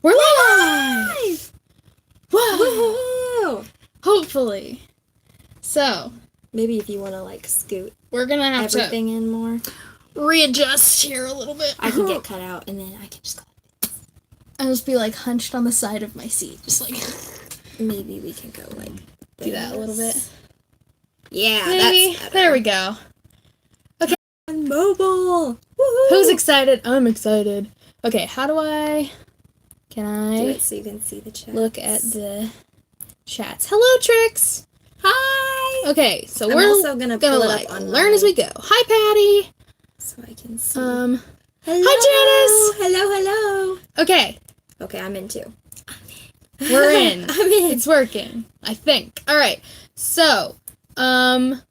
We're live! Whoa! Hopefully. So, maybe if you want to, like, scoot we're gonna have everything in more. Readjust here a little bit. I can get cut out, and then I can just go like this. I'll just be, like, hunched on the side of my seat. Just, like... Maybe we can go, like, do that a little bit. Yeah, maybe. that's better. There we go. Okay. On mobile! Woohoo! Who's excited? I'm excited. Okay, how do I... Can I... Do it so you can see the chat. Look at the chats. Hello, Trix! Hi! Okay, so I'm we're also gonna pull it like up on learn as we go. Hi, Patty! So I can see. Hello. Hi, Janice! Hello. Okay. Okay, I'm in too. We're in. I'm in. It's working, I think. Alright, so, couple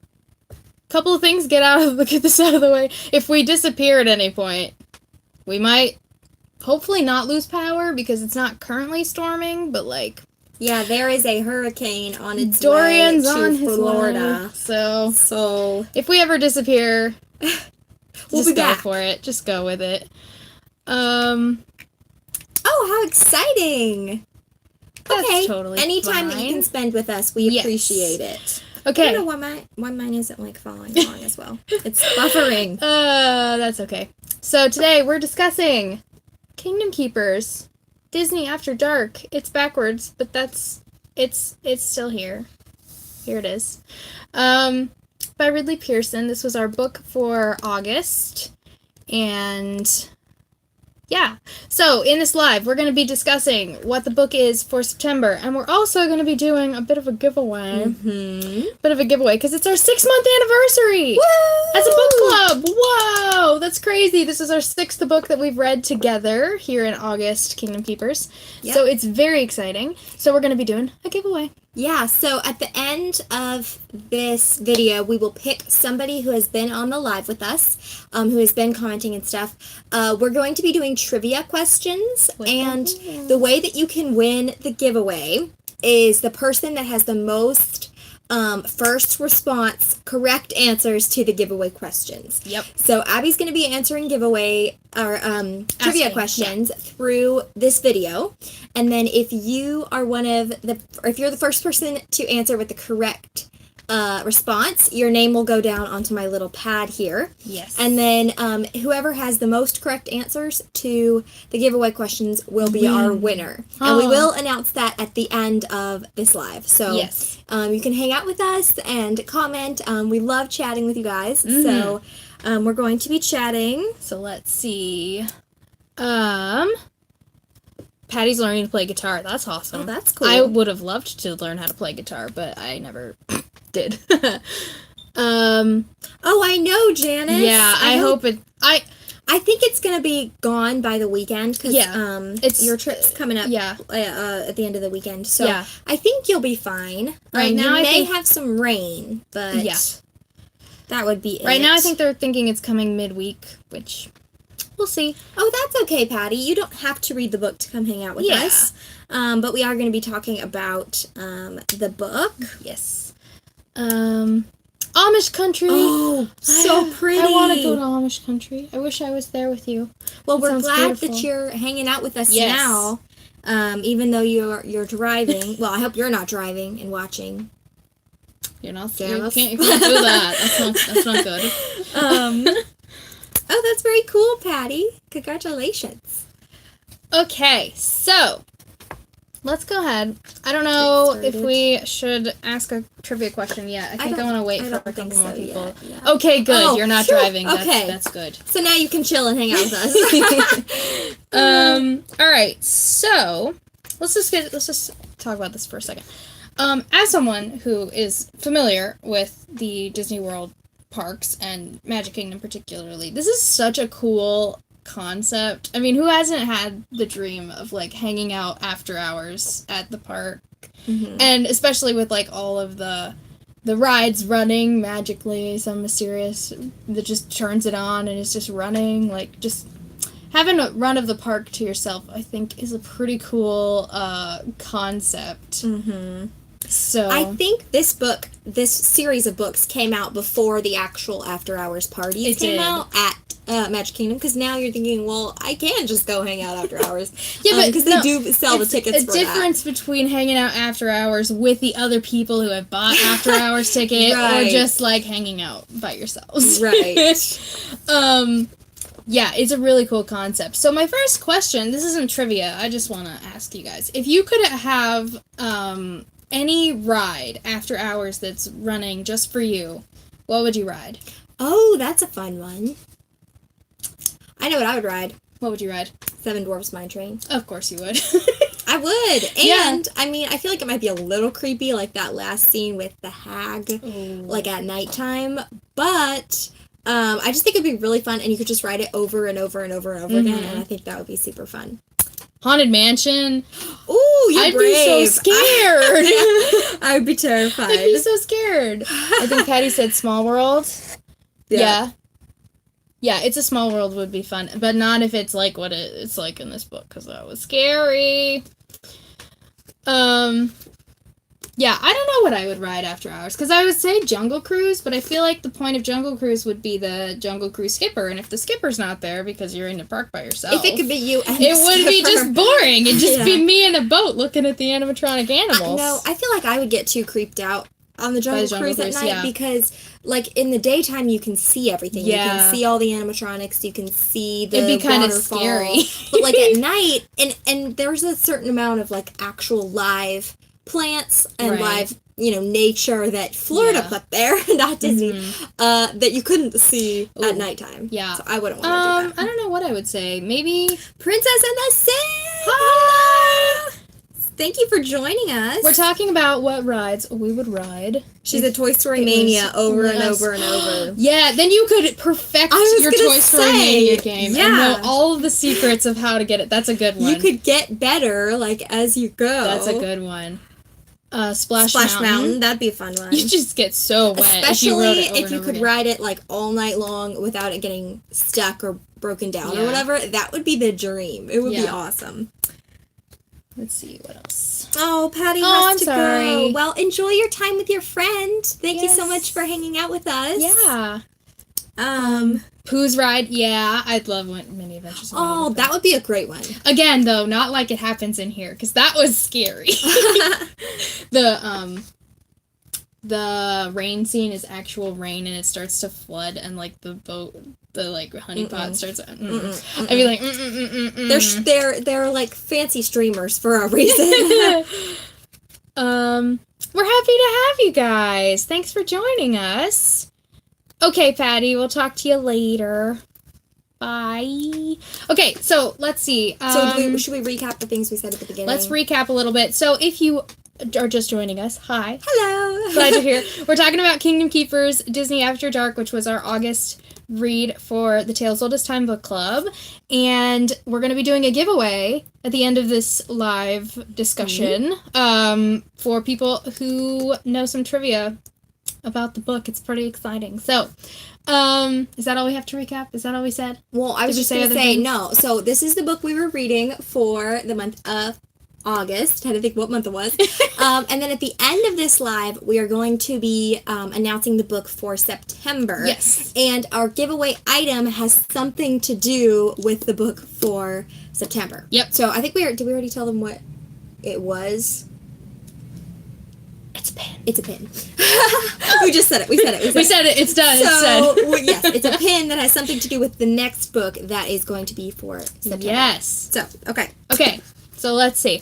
of things, get this out of the way. If we disappear at any point, we might hopefully not lose power because it's not currently storming, but like... Yeah, there is a hurricane on its Dorian's way to on his Florida. Way, so if we ever disappear, we'll just be go back. for it. Just go with it. Oh, how exciting! That's okay, totally anytime that you can spend with us, we appreciate it. Okay. I don't know why mine isn't, like, following along as well. It's buffering. That's okay. So today we're discussing Kingdom Keepers, Disney After Dark. It's backwards, but it's still here. Here it is. By Ridley Pearson. This was our book for August. And yeah. So in this live, we're going to be discussing what the book is for September. And we're also going to be doing a bit of a giveaway. Bit of a giveaway because it's our 6-month anniversary. Woo! As a book club. Whoa! That's crazy. This is our 6th book that we've read together here in August, Kingdom Keepers. Yep. So it's very exciting. So we're going to be doing a giveaway. Yeah, so at the end of this video, we will pick somebody who has been on the live with us, who has been commenting and stuff. We're going to be doing trivia questions, and the way that you can win the giveaway is the person that has the most first response correct answers to the giveaway questions. Yep. So Abby's going to be answering giveaway or trivia questions through this video, and then if you are if you're the first person to answer with the correct response, your name will go down onto my little pad here. Yes. And then whoever has the most correct answers to the giveaway questions will be our winner. And we will announce that at the end of this live. So you can hang out with us and comment. We love chatting with you guys. So we're going to be chatting. So let's see. Patty's learning to play guitar. That's awesome. Oh, that's cool. I would have loved to learn how to play guitar, but I never did. Oh, I know, Janice. Yeah, I hope it... I think it's gonna be gone by the weekend because it's your trip's coming up. Yeah. At the end of the weekend, so I think you'll be fine. Right now, you may have some rain, but that would be it. Right now, I think they're thinking it's coming midweek, which we'll see. Oh, that's okay, Patty. You don't have to read the book to come hang out with us. But we are going to be talking about the book. Yes. Amish country. Oh, so pretty. I want to go to Amish country. I wish I was there with you. Well, we're glad that you're hanging out with us now. Even though you're driving. Well, I hope you're not driving and watching. You're not. You can't do that. That's not good. Oh, that's very cool, Patty. Congratulations. Okay, so let's go ahead. I don't know if we should ask a trivia question yet. I think I want to wait for a couple more people. Yeah. Okay, good. You're not driving. That's good. So now you can chill and hang out with us. All right. So let's just talk about this for a second. As someone who is familiar with the Disney World parks and Magic Kingdom particularly, this is such a cool concept. I mean, who hasn't had the dream of like hanging out after hours at the park? And especially with like all of the rides running magically, some mysterious that just turns it on and is just running, like just having a run of the park to yourself, I think is a pretty cool concept. So I think this series of books came out before the actual after hours parties came out at Magic Kingdom, because now you're thinking, well, I can just go hang out after hours. Yeah, because they do sell the tickets for that. It's a difference between hanging out after hours with the other people who have bought after hours ticket or just like hanging out by yourselves. Right. Yeah, it's a really cool concept. So my first question, this isn't trivia, I just want to ask you guys. If you could have any ride after hours that's running just for you, what would you ride? Oh, that's a fun one. I know what I would ride. What would you ride? Seven Dwarfs Mine Train. Of course you would. I would. And, I mean, I feel like it might be a little creepy, like that last scene with the hag, like at nighttime. But I just think it'd be really fun, and you could just ride it over and over and over and over again, and I think that would be super fun. Haunted Mansion. Ooh, you're I'd brave. be so scared. I would be terrified. I'd be so scared. I think Patty said Small World. Yeah. Yeah, It's a Small World would be fun, but not if it's like what it's like in this book, because that was scary. Yeah, I don't know what I would ride after hours, because I would say Jungle Cruise, but I feel like the point of Jungle Cruise would be the Jungle Cruise skipper, and if the skipper's not there because you're in the park by yourself... If it could be you and it would be just boring. It'd just be me in a boat looking at the animatronic animals. No, I feel like I would get too creeped out on the Jungle Cruise at night, because, like, in the daytime you can see everything. You can see all the animatronics, you can see the It'd be kind of waterfall. scary. But, like, at night, and there's a certain amount of, like, actual live plants and live, nature that Florida put there, not Disney, that you couldn't see at nighttime. Yeah. So I wouldn't want to do that. I don't know what I would say. Maybe Princess and the Sea! Hello! Thank you for joining us. We're talking about what rides we would ride. She's a Toy Story mania over and over and over. Yeah, then you could perfect your Toy Story Mania game and know all of the secrets of how to get it. That's a good one. You could get better, like, as you go. That's a good one. Splash Mountain. That'd be a fun one. You just get so wet. Especially if you could ride it, like, all night long without it getting stuck or broken down or whatever. That would be the dream. It would be awesome. Let's see, what else? Oh, Patty has to go. Well, enjoy your time with your friend. Thank you so much for hanging out with us. Yeah. Pooh's Ride, I'd love Mini Adventures. Oh, that would be a great one. Again, though, not like it happens in here, because that was scary. The rain scene is actual rain, and it starts to flood, and, like, the boat... The, like, honeypot starts... I'd be like... They're like, fancy streamers for a reason. We're happy to have you guys. Thanks for joining us. Okay, Patty, we'll talk to you later. Bye. Okay, so, let's see. Should we recap the things we said at the beginning? Let's recap a little bit. So, if you are just joining us, hi. Hello. Glad you're here. We're talking about Kingdom Keepers, Disney After Dark, which was our August read for the Tales Old as Time book club, and we're going to be doing a giveaway at the end of this live discussion for people who know some trivia about the book. It's pretty exciting. So, is that all we have to recap? Is that all we said? Well, I was just going to say, no. So, this is the book we were reading for the month of August. I had to think what month it was. And then at the end of this live, we are going to be announcing the book for September. Yes. And our giveaway item has something to do with the book for September. Yep. So I think did we already tell them what it was? It's a pin. It's a pin. We just said it. We said it. We said it. It's done. So, yes, it's a pin that has something to do with the next book that is going to be for September. Yes. So, okay. Okay. So let's see.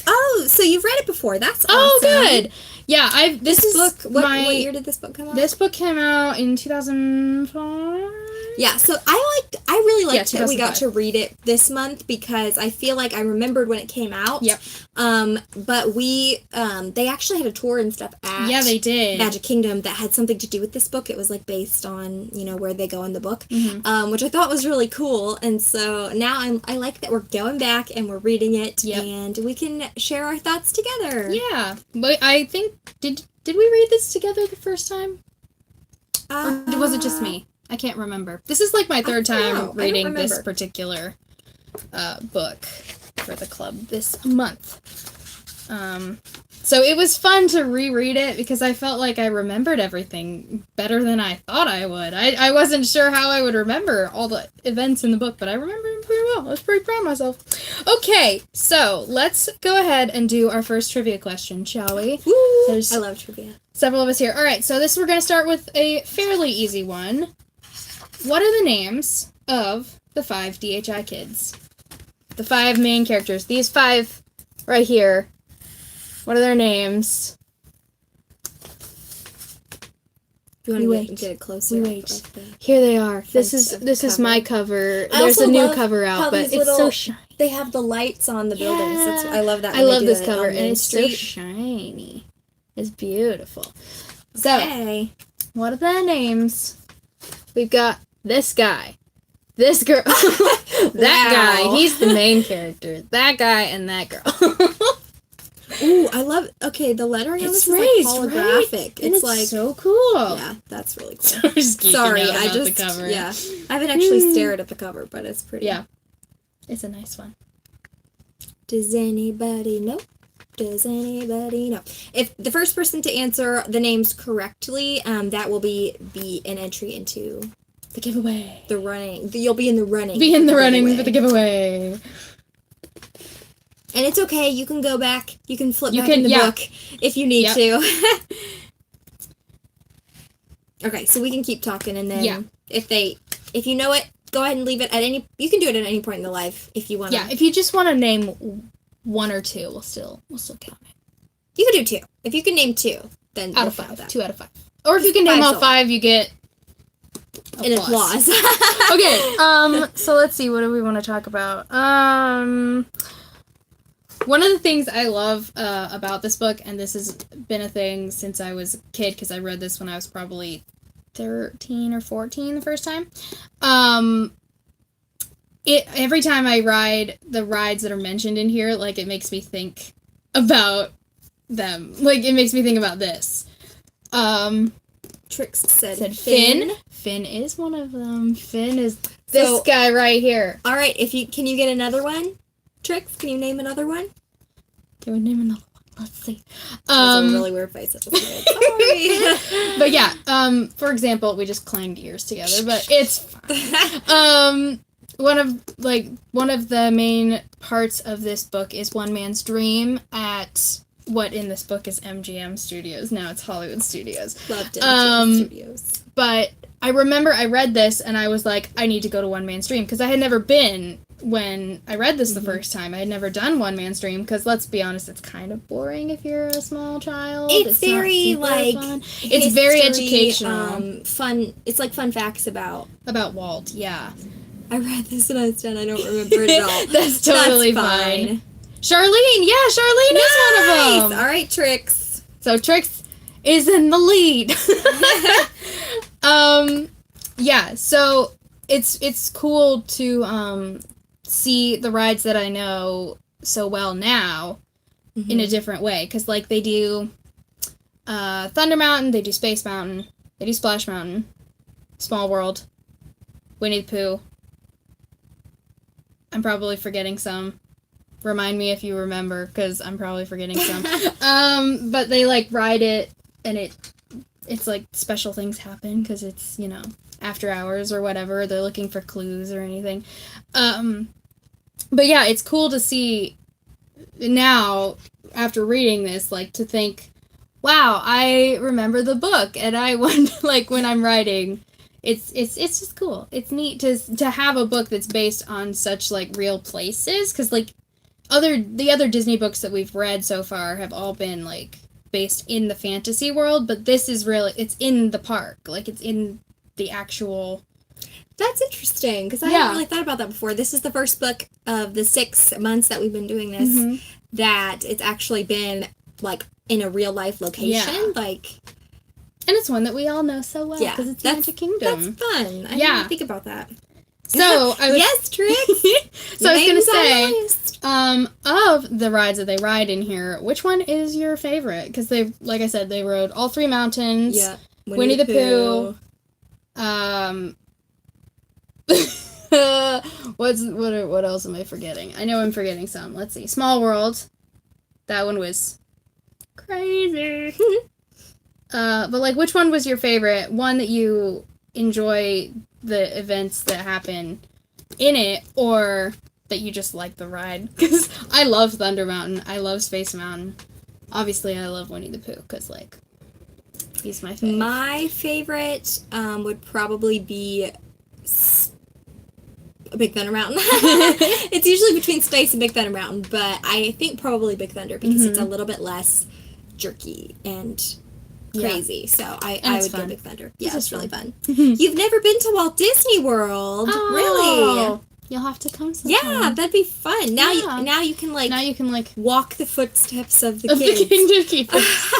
Oh, so you've read it before. That's awesome. Oh, good. Yeah, this book. What year did this book come out? This book came out in 2005. Yeah, so I really liked that we got to read it this month, because I feel like I remembered when it came out. Yep. But they actually had a tour and stuff at they did. Magic Kingdom that had something to do with this book. It was like based on, where they go in the book, which I thought was really cool. And so now I like that we're going back and we're reading it, and we can share our thoughts together. Yeah. But I think, did we read this together the first time? Or was it just me? I can't remember. This is like my third time reading this particular book for the club this month. So it was fun to reread it because I felt like I remembered everything better than I thought I would. I wasn't sure how I would remember all the events in the book, but I remember them pretty well. I was pretty proud of myself. Okay, so let's go ahead and do our first trivia question, shall we? Woo! There's I love trivia. several of us here. All right, so we're going to start with a fairly easy one. What are the names of the 5 DHI kids? The 5 main characters. These 5 right here. What are their names? Do you want to get it closer? We wait. Here they are. This is my cover. There's a new cover out, but it's so shiny. They have the lights on the buildings. Yeah. I love that. I love this cover, and it's so shiny. It's beautiful. Okay. So, what are the names? We've got this guy, this girl, that guy. He's the main character. That guy and that girl. Ooh, I love. Okay, the lettering on this is like holographic. Right? It's like so cool. Yeah, that's really cool. Sorry, I just the cover. Yeah, I haven't actually stared at the cover, but it's pretty. Yeah, it's a nice one. Does anybody know? Does anybody know? If the first person to answer the names correctly, that will be an entry into the giveaway. The running. You'll be in the running. Be in the running for the giveaway. And it's okay. You can go back. You can flip back in the book if you need to. Okay, so we can keep talking, and then if you know it, go ahead and leave it at any. You can do it at any point in the live if you want. Yeah, if you just want to name 1 or 2, we'll still count it. You can do 2. If you can name 2, then out of 5. 2 out of 5. Or if you can name all 5, you get an applause. Okay. So let's see. What do we want to talk about? One of the things I love about this book, and this has been a thing since I was a kid, because I read this when I was probably 13 or 14 the first time. Every time I ride the rides that are mentioned in here, like, it makes me think about them. Like, it makes me think about this. Trix said Finn. Finn is one of them. Finn is this guy right here. All right, can you get another one? Trix, can you name another one? Can we name another one? Let's see. That was a really weird face at the Sorry. But yeah, for example, we just clanged ears together, but it's fine. One of the main parts of this book is One Man's Dream at what in this book is MGM Studios. Now it's Hollywood Studios. Loved MGM Studios. But I remember I read this and I was like, I need to go to One Man's Dream, because I had never been when I read this the first time. I had never done One Man's Dream, because let's be honest, it's kind of boring if you're a small child. It's very fun. It's very educational. Fun. It's like fun facts about Walt. Yeah. I read this when I was 10. I don't remember it at all. That's totally fine. Charlene. Yeah, Charlene is one of them. All right, Trix. So Trix is in the lead. Yeah, so it's cool to see the rides that I know so well now in a different way, because like they do Thunder Mountain, they do Space Mountain, they do Splash Mountain, Small World, Winnie the Pooh. I'm probably forgetting some. Remind me if you remember, because I'm probably forgetting some. But they like ride it, and it's like special things happen because it's, after hours or whatever. They're looking for clues or anything. But yeah, it's cool to see now, after reading this, like, to think, wow, I remember the book, and I wonder, like, when I'm writing, it's just cool. It's neat to have a book that's based on such, like, real places, because, like, the other Disney books that we've read so far have all been, like, based in the fantasy world, but this is really, it's in the park. Like, it's in the actual... That's interesting, because I hadn't really thought about that before. This is the first book of the 6 months that we've been doing this that it's actually been, like, in a real-life location. Yeah. Like... And it's one that we all know so well, because it's Magic Kingdom. That's fun. I didn't think about that. So, yes, Trix! So I was going to say, of the rides that they ride in here, which one is your favorite? Because they, like I said, they rode all 3 mountains. Yeah. Winnie the Pooh. What else am I forgetting? I know I'm forgetting some. Let's see. Small World. That one was Crazy. But, like, which one was your favorite? One that you enjoy the events that happen in it, or that you just like the ride? Because I love Thunder Mountain. I love Space Mountain. Obviously, I love Winnie the Pooh, because, like, he's my favorite. My favorite would probably be Big Thunder Mountain. It's usually between Space and Big Thunder Mountain, but I think probably Big Thunder, because it's a little bit less jerky and crazy. So I would go Big Thunder. Yeah, it's really fun. You've never been to Walt Disney World? Oh, really? You'll have to come sometime. Yeah, that'd be fun. Now you can walk the footsteps of the kids. The Kingdom Keepers.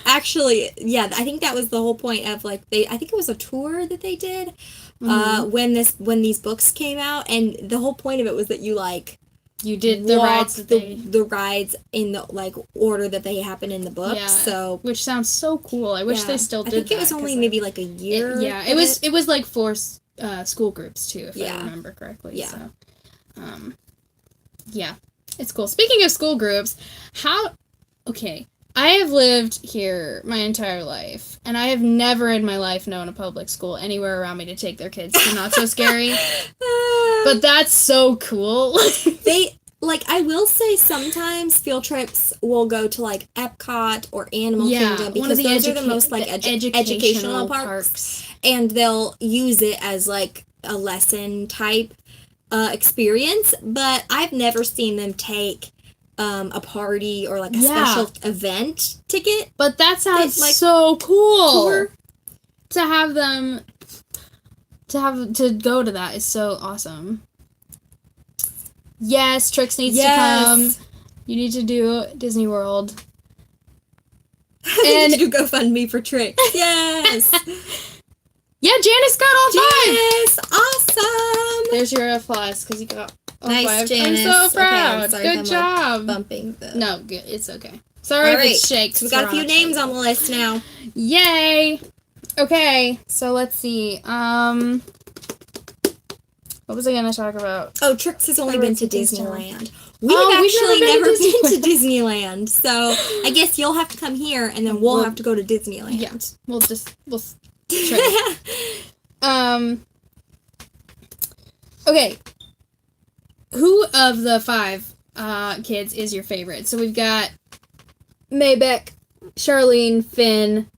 Actually, yeah, I think that was the whole point of, like, I think it was a tour that they did when these books came out, and the whole point of it was that you did the rides the rides in the, like, order that they happen in the books. Yeah, so which sounds so cool. I wish they still did that. I think it was only maybe like a year. It was like for school groups too, if I remember correctly. Yeah. So, it's cool. Speaking of school groups, I have lived here my entire life, and I have never in my life known a public school anywhere around me to take their kids to Not So Scary. But that's so cool. I will say sometimes field trips will go to, like, Epcot or Animal Kingdom, because those are the most, like, educational parks. And they'll use it as, like, a lesson type experience. But I've never seen them take a party or, like, a special event ticket. But that sounds so cool. To have them to go to that is so awesome. Yes, Trix needs to come. You need to do Disney World. And you GoFundMe for Trix. Yes. Yeah, Janice got all 5. Yes, awesome. There's your applause, because you got all nice, 5. Janice. I'm so proud. Okay, good job. Bumping the... No, good. It's okay. Sorry if it shakes. We got a few names on the list now. Yay. Okay, so let's see. What was I going to talk about? Oh, Trix has only been to Disneyland. We've actually never been to Disneyland, so I guess you'll have to come here, and then we'll have to go to Disneyland. Yeah, we'll try. Okay. Who of the 5 kids is your favorite? So we've got Maybeck, Charlene, Finn,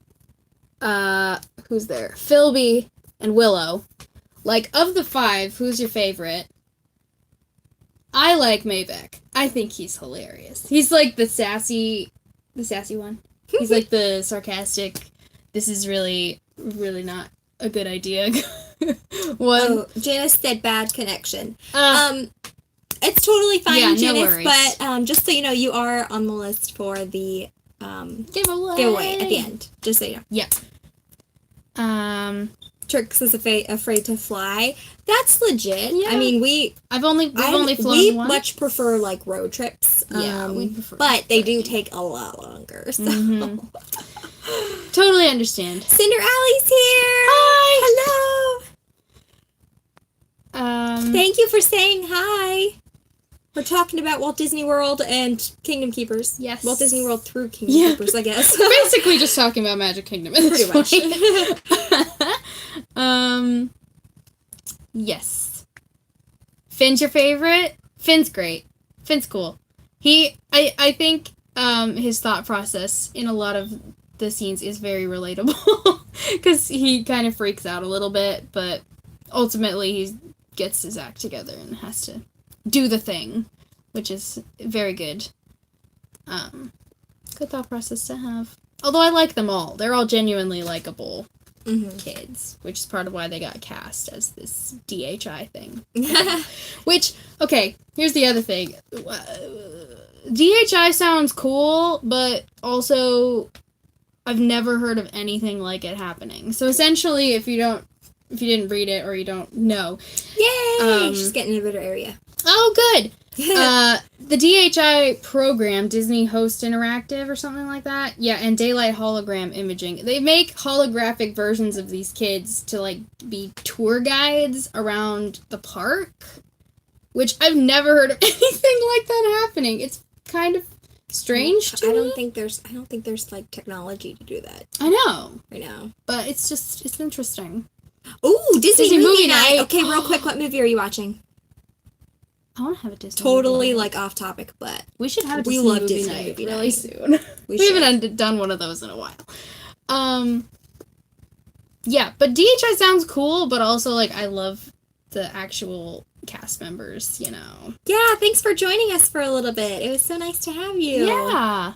who's there? Philby, and Willow. Like, of the 5, who's your favorite? I like Maybeck. I think he's hilarious. He's like the sassy one. He's like the sarcastic, this is really, really not a good idea one. Oh, Janice said bad connection. It's totally fine, Janice, no but just so you know, you are on the list for the giveaway at the end. Just so you know. Yeah. Trix is afraid to fly. That's legit. Yeah. I mean, we've only flown once. We much prefer, like, road trips. Yeah, we prefer. But they do take a lot longer. So. Totally understand. Cinderella's here. Hi. Hello. Thank you for saying hi. We're talking about Walt Disney World and Kingdom Keepers. Yes. Walt Disney World through Kingdom Keepers, I guess. We're basically just talking about Magic Kingdom at this point. Yes. Finn's your favorite? Finn's great. Finn's cool. I think his thought process in a lot of the scenes is very relatable. Because he kind of freaks out a little bit, but ultimately he gets his act together and has to do the thing, which is very good. Good thought process to have. Although I like them all. They're all genuinely likable kids, which is part of why they got cast as this DHI thing. Which, okay, here's the other thing. DHI sounds cool, but also I've never heard of anything like it happening. So essentially, if you didn't read it or you don't know. Yay! She's getting a better area. Oh, good! The DHI program, Disney Host Interactive or something like that. Yeah, and Daylight Hologram Imaging. They make holographic versions of these kids to, like, be tour guides around the park. Which I've never heard of anything like that happening. It's kind of strange to me. I don't think there's like technology to do that. I know. Right now. But it's interesting. Ooh, Disney movie night. night. Okay, real quick, what movie are you watching? I want to have a Disney Totally movie night. like off topic, but We should have a we Disney love movie Disney night movie really night. soon. We haven't done one of those in a while. Yeah, but DHI sounds cool, but also like I love the actual cast members, you know. Yeah, thanks for joining us for a little bit. It was so nice to have you. Yeah.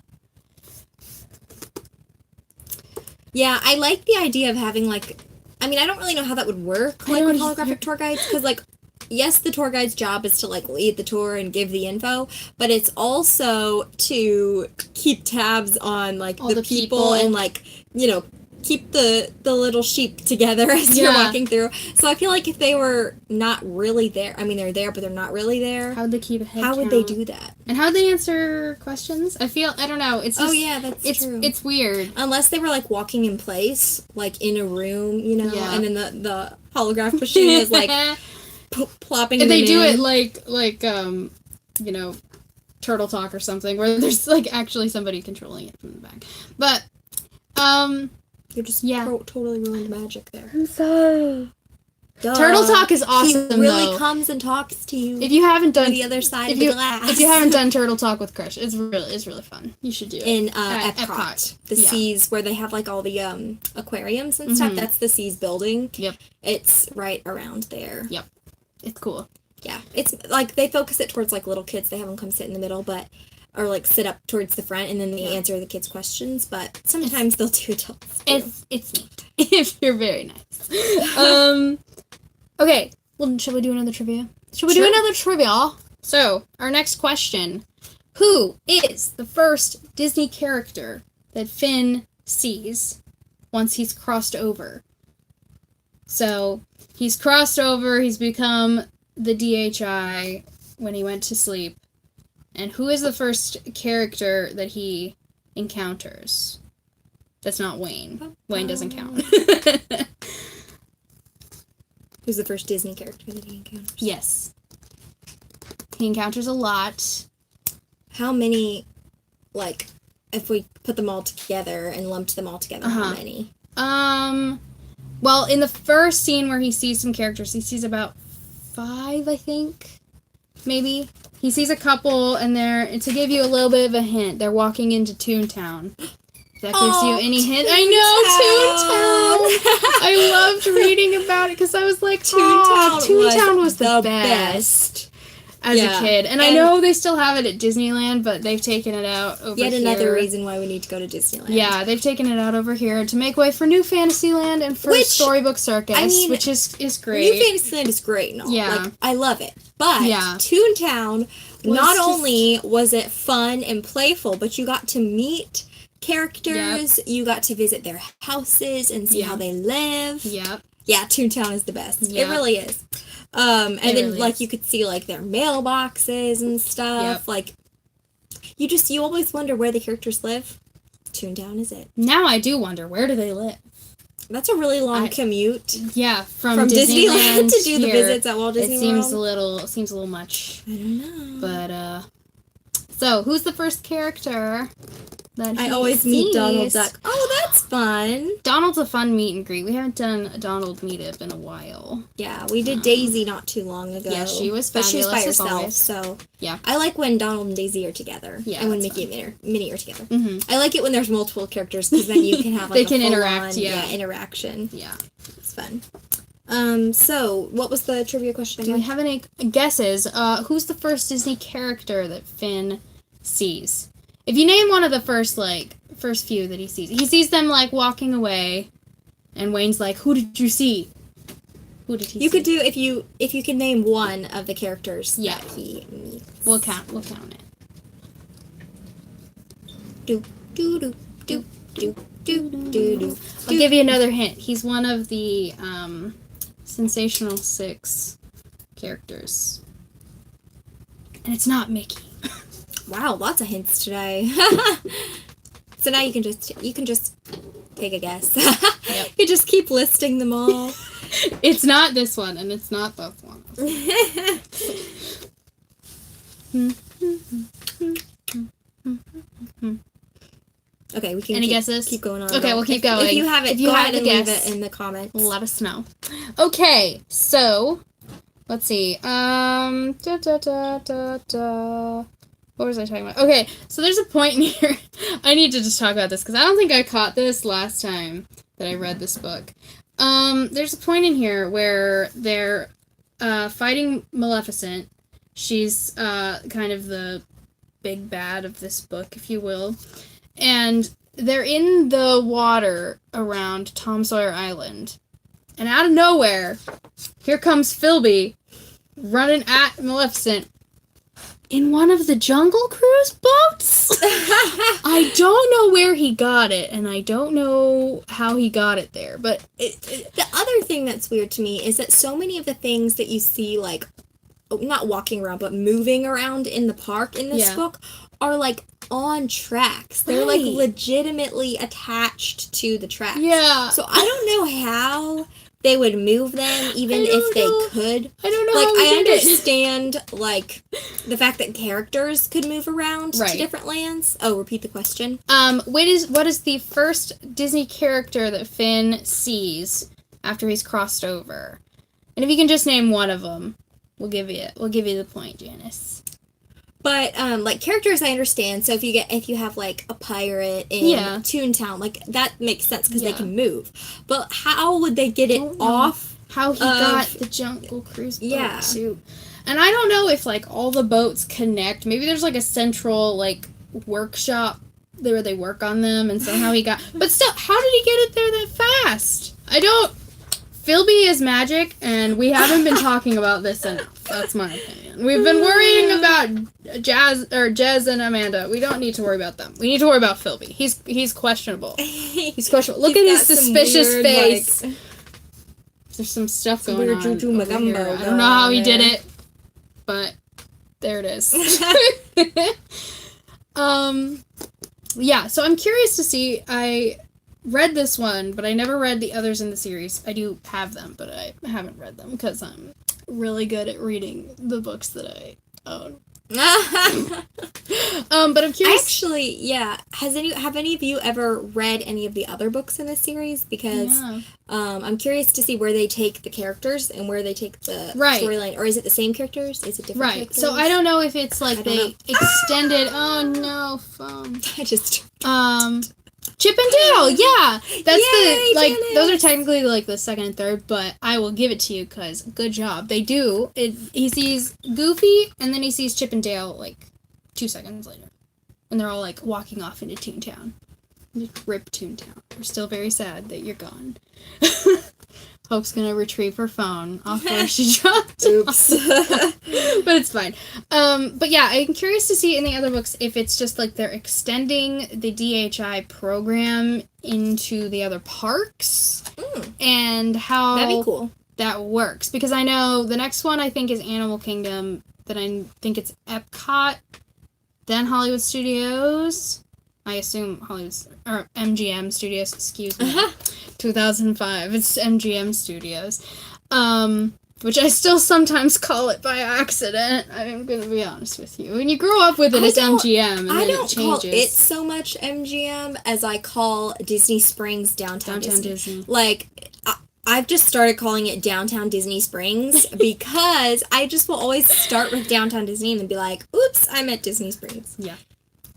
Yeah, I like the idea of having like, I mean, I don't really know how that would work like with holographic tour guides, because like, yes, the tour guide's job is to like lead the tour and give the info, but it's also to keep tabs on like all the people and like, you know, keep the little sheep together as you're walking through. So I feel like if they were not really there, I mean, they're there, but they're not really there. How would they keep a head How would count? they do that? And how would they answer questions? I don't know. It's just, that's true. It's weird. Unless they were like walking in place, like in a room, you know, Yeah. and then the holograph machine is like plopping And them they do in. it like you know, Turtle Talk or something, where there's like actually somebody controlling it from the back. But You're just yeah. Totally ruined magic there. I'm sorry. Duh. Turtle Talk is awesome. He really though. comes and talks to you. If you haven't done the other side of the glass. If you haven't done Turtle Talk with Crush, it's really fun. You should do it. In At Epcot. The Seas, where they have like all the aquariums and stuff. That's the Seas building. Yep. It's right around there. Yep. It's cool. Yeah. It's like they focus it towards like little kids. They have them come sit in the middle, or like sit up towards the front, and then they answer the kids' questions. But sometimes they'll do adults too. It's neat. If you're very nice. Okay. Well, should we do another trivia? Should we do another trivia? So, our next question: who is the first Disney character that Finn sees once he's crossed over? So, he's crossed over. He's become the DHI when he went to sleep. And who is the first character that he encounters? That's not Wayne. Wayne doesn't count. Who's the first Disney character that he encounters? Yes. He encounters a lot. How many, like, if we put them all together and lumped them all together, how many? Well, in the first scene where he sees some characters, he sees about 5, I think. Maybe. He sees a couple, and to give you a little bit of a hint, they're walking into Toontown. If that gives you any hint. I know, Toontown! I loved reading about it, because I was like, Toontown. Toontown was the best as a kid. And I know they still have it at Disneyland, but they've taken it out over here. Yet another reason why we need to go to Disneyland. Yeah, they've taken it out over here to make way for New Fantasyland and for Storybook Circus, which is great. New Fantasyland is great and all. Yeah. Like, I love it. But Toontown, not only was it fun and playful, but you got to meet characters, you got to visit their houses and see how they live. Yep. Yeah, Toontown is the best. Yep. It really is. And then, really like, is. you could see, like, their mailboxes and stuff. Yep. Like, you always wonder where the characters live. Toontown is it. Now I do wonder, where do they live? That's a really long commute. Yeah, from Disneyland to do the here. visits at Walt Disney It World. seems a little much. I don't know. But, so, who's the first character that I he always meet sees? Donald Duck. Oh, that's fun. Donald's a fun meet and greet. We haven't done a Donald meetup in a while. Yeah, we did Daisy not too long ago. Yeah, she was But she was by fabulous, as herself, always. so... Yeah. I like when Donald and Daisy are together. Yeah, and when that's Mickey and Minnie are together. Mm-hmm. I like it when there's multiple characters, because then you can have, like, They can full-on, interact, interaction. Yeah. It's fun. So, what was the trivia question Do again? we have any guesses? Who's the first Disney character that Finn sees? If you name one of the first few that he sees them, like, walking away, and Wayne's like, who did you see? Who did he see? You could do, if you can name one of the characters that he meets. We'll count it. Do, do, do, do, do, do, do, do. I'll give you another hint. He's one of the, Sensational 6 characters. And it's not Mickey. Wow, lots of hints today. So now you can just take a guess. Yep. You just keep listing them all. It's not this one, and it's not both ones. Okay, we can Any guesses? keep going on. Okay, we'll keep going. If you have it, if you go have ahead the and guess, leave it in the comments. let us know. Okay, so let's see. What was I talking about? Okay, so there's a point in here. I need to just talk about this because I don't think I caught this last time that I read this book. There's a point in here where they're fighting Maleficent. She's kind of the big bad of this book, if you will. And they're in the water around Tom Sawyer Island. And out of nowhere, here comes Philby running at Maleficent in one of the Jungle Cruise boats. I don't know where he got it, and I don't know how he got it there. But the other thing that's weird to me is that so many of the things that you see, like, not walking around, but moving around in the park in this book are, like, on tracks. They're, like, legitimately attached to the tracks. Yeah. So I don't know how they would move them, even if they could. I don't know like, how I understand, like, the fact that characters could move around to different lands. Oh, repeat the question. What is the first Disney character that Finn sees after he's crossed over? And if you can just name one of them, we'll give you the point, Janice. But like, characters I understand. So if you have like a pirate in Toontown, like, that makes sense because they can move. But how would they get it off? How he got the Jungle Cruise boat too. And I don't know if, like, all the boats connect. Maybe there's, like, a central, like, workshop where they work on them, and somehow he got... But still, how did he get it there that fast? I don't... Philby is magic, and we haven't been talking about this enough. That's my opinion. We've been worrying about Jez and Amanda. We don't need to worry about them. We need to worry about Philby. He's questionable. He's questionable. Look at his suspicious weird, face. Like, there's some stuff going on. I don't know how he did it, but there it is. Yeah, so I'm curious to see. I read this one, but I never read the others in the series. I do have them, but I haven't read them because I'm really good at reading the books that I own. But I'm curious. Actually, have any of you ever read any of the other books in this series? Because I'm curious to see where they take the characters and where they take the storyline. Or is it the same characters? Is it different characters? So I don't know if it's like they extended. Oh no, phone. I just Chip and Dale, yeah. That's Janice. Those are technically, like, the second and third, but I will give it to you, because good job. They do. He sees Goofy, and then he sees Chip and Dale, like, 2 seconds later. And they're all, like, walking off into Toontown. Rip Toontown. We're still very sad that you're gone. Hope's gonna retrieve her phone off where she dropped. Oops. But it's fine. But yeah, I'm curious to see in the other books if it's just like they're extending the DHI program into the other parks and how that'd be cool. That works. Because I know the next one I think is Animal Kingdom, then I think it's Epcot, then Hollywood Studios. I assume or MGM Studios, excuse me. 2005. It's MGM Studios. Which I still sometimes call it by accident. I'm going to be honest with you. When you grow up with it, it's MGM, and then it changes. I don't call it so much MGM as I call Disney Springs Downtown Disney. Like, I've just started calling it Downtown Disney Springs because I just will always start with Downtown Disney and then be like, oops, I'm at Disney Springs. Yeah.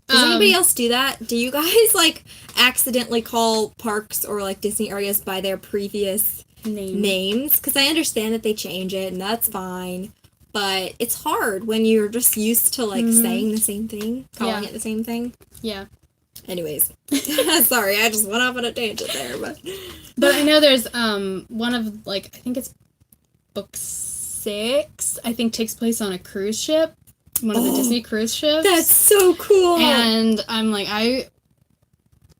Does anybody else do that? Do you guys, like, accidentally call parks or, like, Disney areas by their previous names? Because I understand that they change it, and that's fine. But it's hard when you're just used to, like, saying the same thing, calling it the same thing. Yeah. Anyways. Sorry, I just went off on a tangent there, but... But I know there's, one of, like, I think it's book 6, I think takes place on a cruise ship. One of the Disney cruise ships. That's so cool. And I'm like, I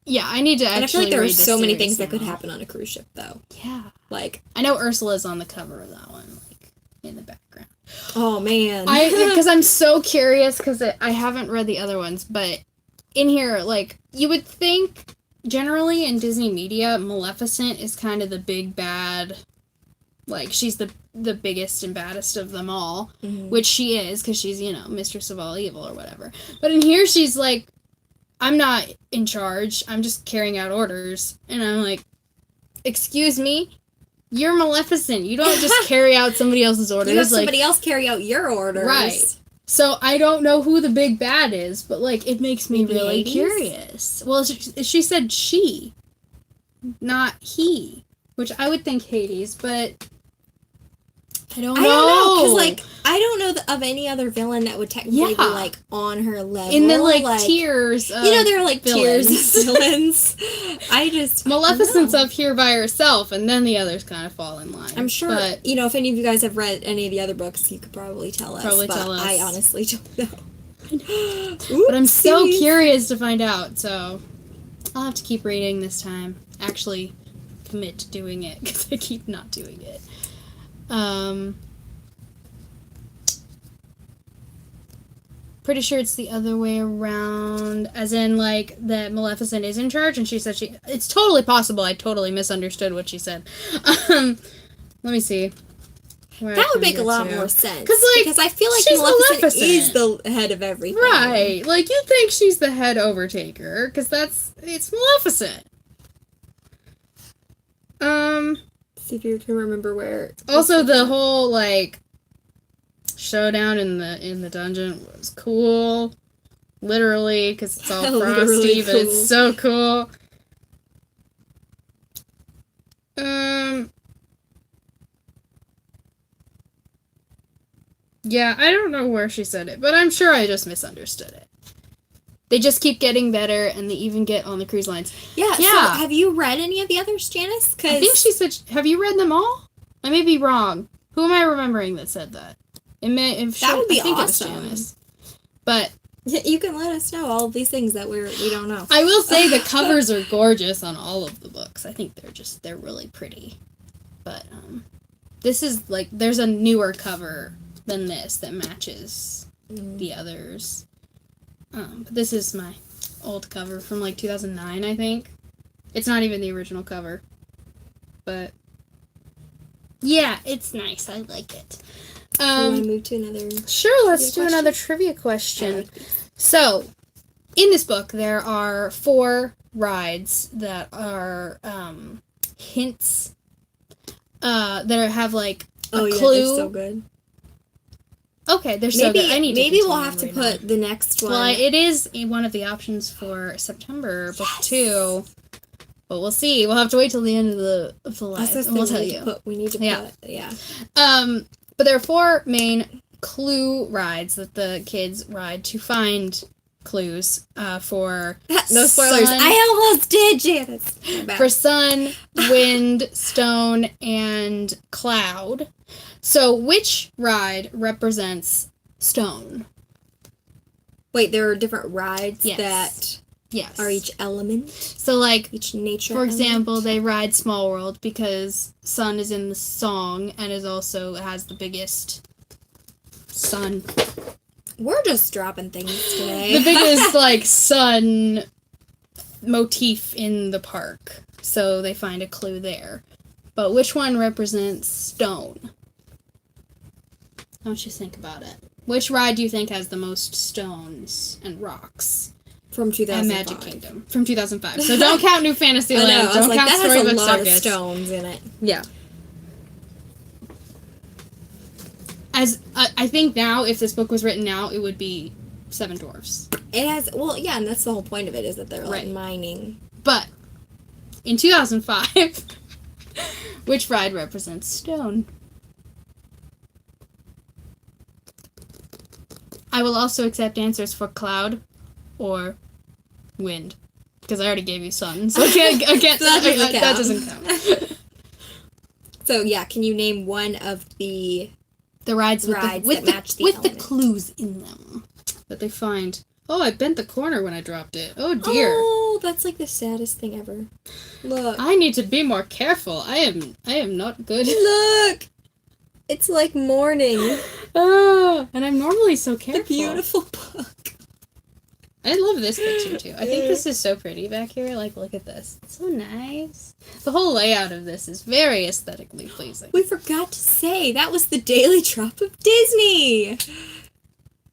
need to actually read. And I feel like there are so many things that could happen on a cruise ship, though. Yeah. Like, I know Ursula's on the cover of that one, like, in the background. Oh, man. Because I'm so curious, because I haven't read the other ones, but in here, like, you would think, generally in Disney media, Maleficent is kind of the big bad, like, she's the biggest and baddest of them all, which she is, because she's, mistress of all evil or whatever. But in here, she's, like, I'm not in charge. I'm just carrying out orders. And I'm like, excuse me? You're Maleficent. You don't just carry out somebody else's orders. You have somebody else carry out your orders. Right. So I don't know who the big bad is, but, like, it makes me really curious. Well, she said she, not he, which I would think Hades, but I don't know. Because, like, I don't know of any other villain that would technically be, like, on her level. In the, like tiers of there are, like, villains. tiers of villains. Maleficent's up here by herself, and then the others kind of fall in line. I'm sure, but, if any of you guys have read any of the other books, you could probably tell us. I honestly don't know. But I'm so curious to find out, so I'll have to keep reading this time. Actually commit to doing it, because I keep not doing it. Pretty sure it's the other way around, as in, like, that Maleficent is in charge, and she said it's totally possible I totally misunderstood what she said. Let me see. That would make a lot more sense. Because I feel like Maleficent is the head of everything. Right. Like, you think she's the head overtaker, because it's Maleficent. See if you can remember where. Also, the whole, like, showdown in the dungeon was cool. Literally, because it's all frosty, but it's so cool. Yeah, I don't know where she said it, but I'm sure I just misunderstood it. They just keep getting better, and they even get on the cruise lines. Yeah. So have you read any of the others, Janice? I think she said, have you read them all? I may be wrong. Who am I remembering that said that? That would be awesome. It was Janice. But you can let us know all of these things that we don't know. I will say the covers are gorgeous on all of the books. I think they're really pretty. But this is, like, there's a newer cover than this that matches the others. But this is my old cover from, like, 2009, I think. It's not even the original cover. But yeah, it's nice. I like it. Want to move to another? Sure, let's do another trivia question. So, in this book, there are 4 rides that are hints that have, like, a clue. They're so good. Okay, they're so good. Maybe we'll have to put the next one. Well, it is one of the options for September, book 2. But we'll see. We'll have to wait till the end of the live, and we'll tell you. We need to put, yeah. But there are 4 main clue rides that the kids ride to find clues for no spoilers. I almost did, Janice. For sun, wind, stone, and cloud. So which ride represents stone? Wait, there are different rides that are each element? So, like, each nature for example, they ride Small World because sun is in the song and has the biggest sun. We're just dropping things today. The biggest, like, sun motif in the park. So they find a clue there. But which one represents stone? How don't you think about it? Which ride do you think has the most stones and rocks? From 2005. And Magic Kingdom. From 2005. So don't count New Fantasyland. Don't count that Storybook has a lot Circus. of stones in it. Yeah. As I think now, if this book was written now, it would be Seven Dwarfs. It has, and that's the whole point of it, is that they're, like, mining. But, in 2005, which ride represents stone? I will also accept answers for cloud or wind, because I already gave you sun, so I can't that doesn't count. So yeah, can you name one of the rides that match the with the clues in them that they find? Oh, I bent the corner when I dropped it. Oh dear. Oh, that's like the saddest thing ever. Look. I need to be more careful. I am not good. Look. It's like morning. Oh, and I'm normally so careful. The beautiful book. I love this picture too. I think this is so pretty back here. Like, look at this. It's so nice. The whole layout of this is very aesthetically pleasing. We forgot to say that was the Daily Drop of Disney.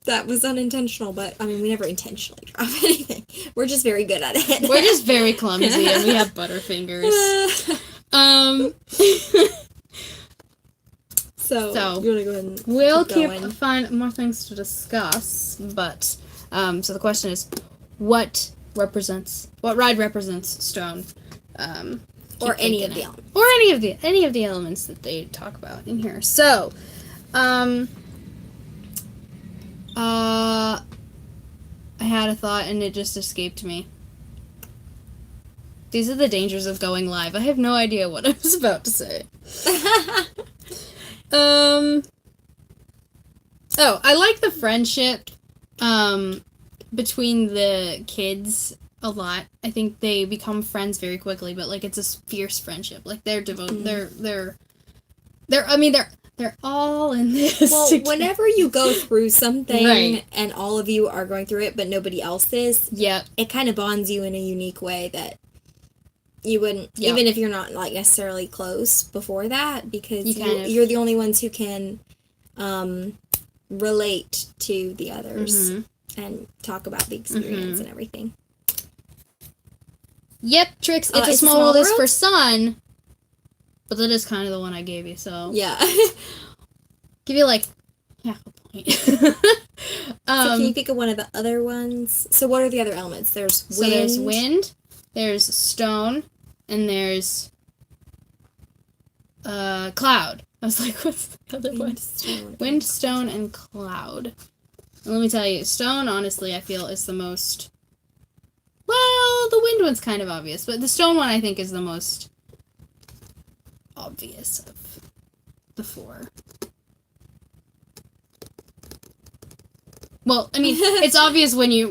That was unintentional, but I mean, we never intentionally drop anything. We're just very good at it. We're just very clumsy, and we have butterfingers. So you want to go ahead and we'll keep find more things to discuss, but so the question is, what ride represents stone? Or any of the elements. Or any of the elements that they talk about in here. So, I had a thought and it just escaped me. These are the dangers of going live. I have no idea what I was about to say. Oh, I like the friendship between the kids a lot. I think they become friends very quickly, but like it's a fierce friendship. Like they're devoted. They're all in this. Well, together. whenever you go through something Right. and all of you are going through it, but nobody else is, Yep. it kind of bonds you in a unique way that you wouldn't, Yep. even if you're not like necessarily close before that, because You you're the only ones who can relate to the others and talk about the experience and everything. Yep, Trix. It's a small world is for Sun, but that is kind of the one I gave you. So yeah, give you like half a point. so can you think of one of the other ones? So what are the other elements? There's wind. So there's wind, there's stone, and there's cloud. I was like, what's the other one? Wind, stone, and cloud. And let me tell you, stone, honestly, I feel is the most... Well, the wind one's kind of obvious, but the stone one, I think, is the most obvious of the four. Well, I mean, it's obvious when you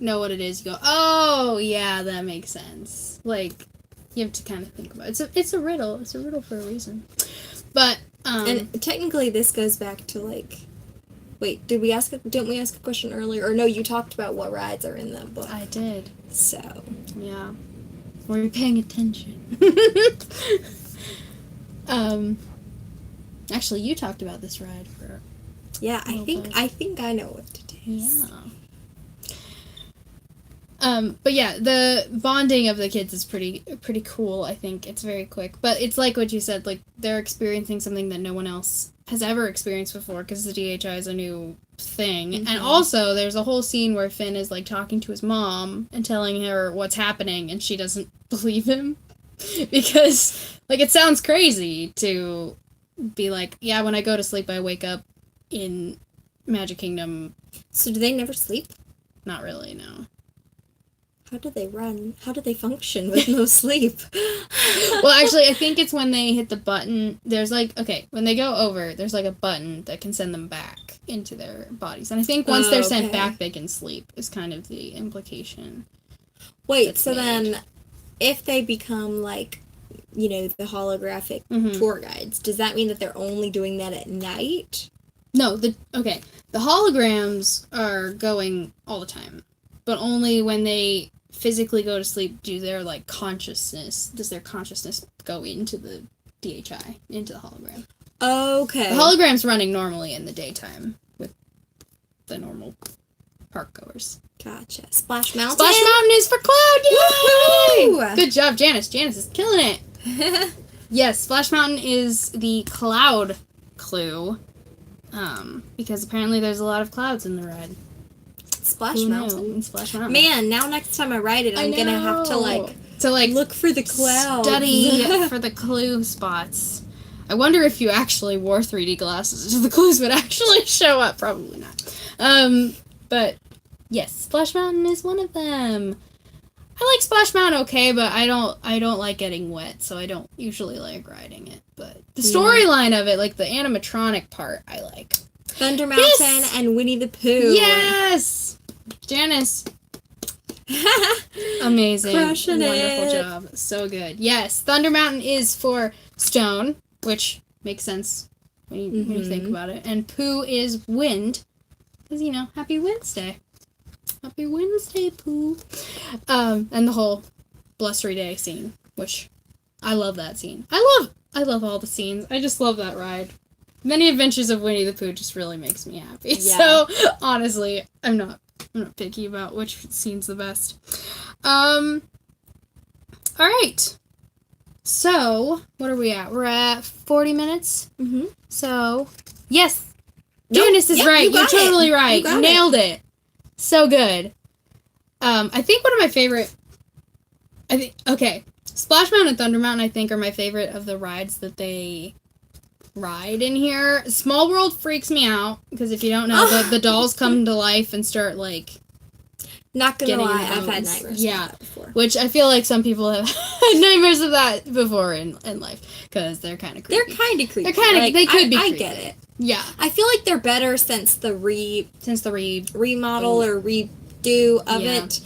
know what it is. You go, oh yeah, that makes sense. Like, you have to kind of think about it. It's a riddle. It's a riddle for a reason. But and technically, this goes back to like. Wait, didn't we ask a question earlier? Or no, you talked about what rides are in the book. I did. So. Yeah. Were you paying attention? Actually, you talked about this ride for. Yeah, I think I know what to do. Yeah. But yeah, the bonding of the kids is pretty cool. I think it's very quick, but it's like what you said. Like they're experiencing something that no one else has ever experienced before because the DHI is a new thing. And also, there's a whole scene where Finn is like talking to his mom and telling her what's happening, and she doesn't believe him because like it sounds crazy to be like, yeah, when I go to sleep, I wake up in Magic Kingdom. So do they never sleep? Not really, no. How do they run? How do they function with no sleep? Well, actually, I think it's when they hit the button. There's like, okay, when they go over, there's like a button that can send them back into their bodies. And I think once they're sent back, they can sleep, is kind of the implication. Wait, so then if they become like, you know, the holographic tour guides, does that mean that they're only doing that at night? No, the holograms are going all the time, but only when they physically go to sleep does their consciousness go into the DHI, into the hologram. Okay. The hologram's running normally in the daytime with the normal park goers. Gotcha. Splash Mountain? Splash Mountain is for Cloud! Yay! Woo-hoo! Good job, Janice. Janice is killing it. Yes, Splash Mountain is the cloud clue. Because apparently there's a lot of clouds in the ride. Splash Mountain? Splash Mountain. Man, now next time I ride it, I'm gonna have to look for the clouds. Study for the clue spots. I wonder if you actually wore 3D glasses, if the clues would actually show up. Probably not. But yes, Splash Mountain is one of them. I like Splash Mountain okay, but I don't like getting wet, so I don't usually like riding it. But the storyline of it, like the animatronic part, I like. Thunder Mountain and Winnie the Pooh. Yes! Janice. Amazing. Crushing Wonderful it. job. So good. Yes, Thunder Mountain is for stone, which makes sense when you think about it. And Pooh is wind, because, you know, Happy Wednesday. Happy Wednesday, Pooh. And the whole blustery day scene, which I love that scene. I love all the scenes. I just love that ride. Many Adventures of Winnie the Pooh just really makes me happy. Yeah. So, honestly, I'm not picky about which scene's the best. Alright. So, what are we at? We're at 40 minutes? Mm-hmm. So, yes. Nope. Janice is right. You're totally right. You nailed it. So good. I think one of my favorite... Splash Mountain and Thunder Mountain, I think, are my favorite of the rides that they ride in here. Small World freaks me out, because if you don't know, the dolls come to life and start, like... Not gonna getting lie, in I've had bones. nightmares Yeah. of that before. Which I feel like some people have had nightmares of that before in life, because they're kind of creepy. They're kind of creepy. They're kind of... they could be I creepy. get it. Yeah. I feel like they're better since the remodel or redo of it.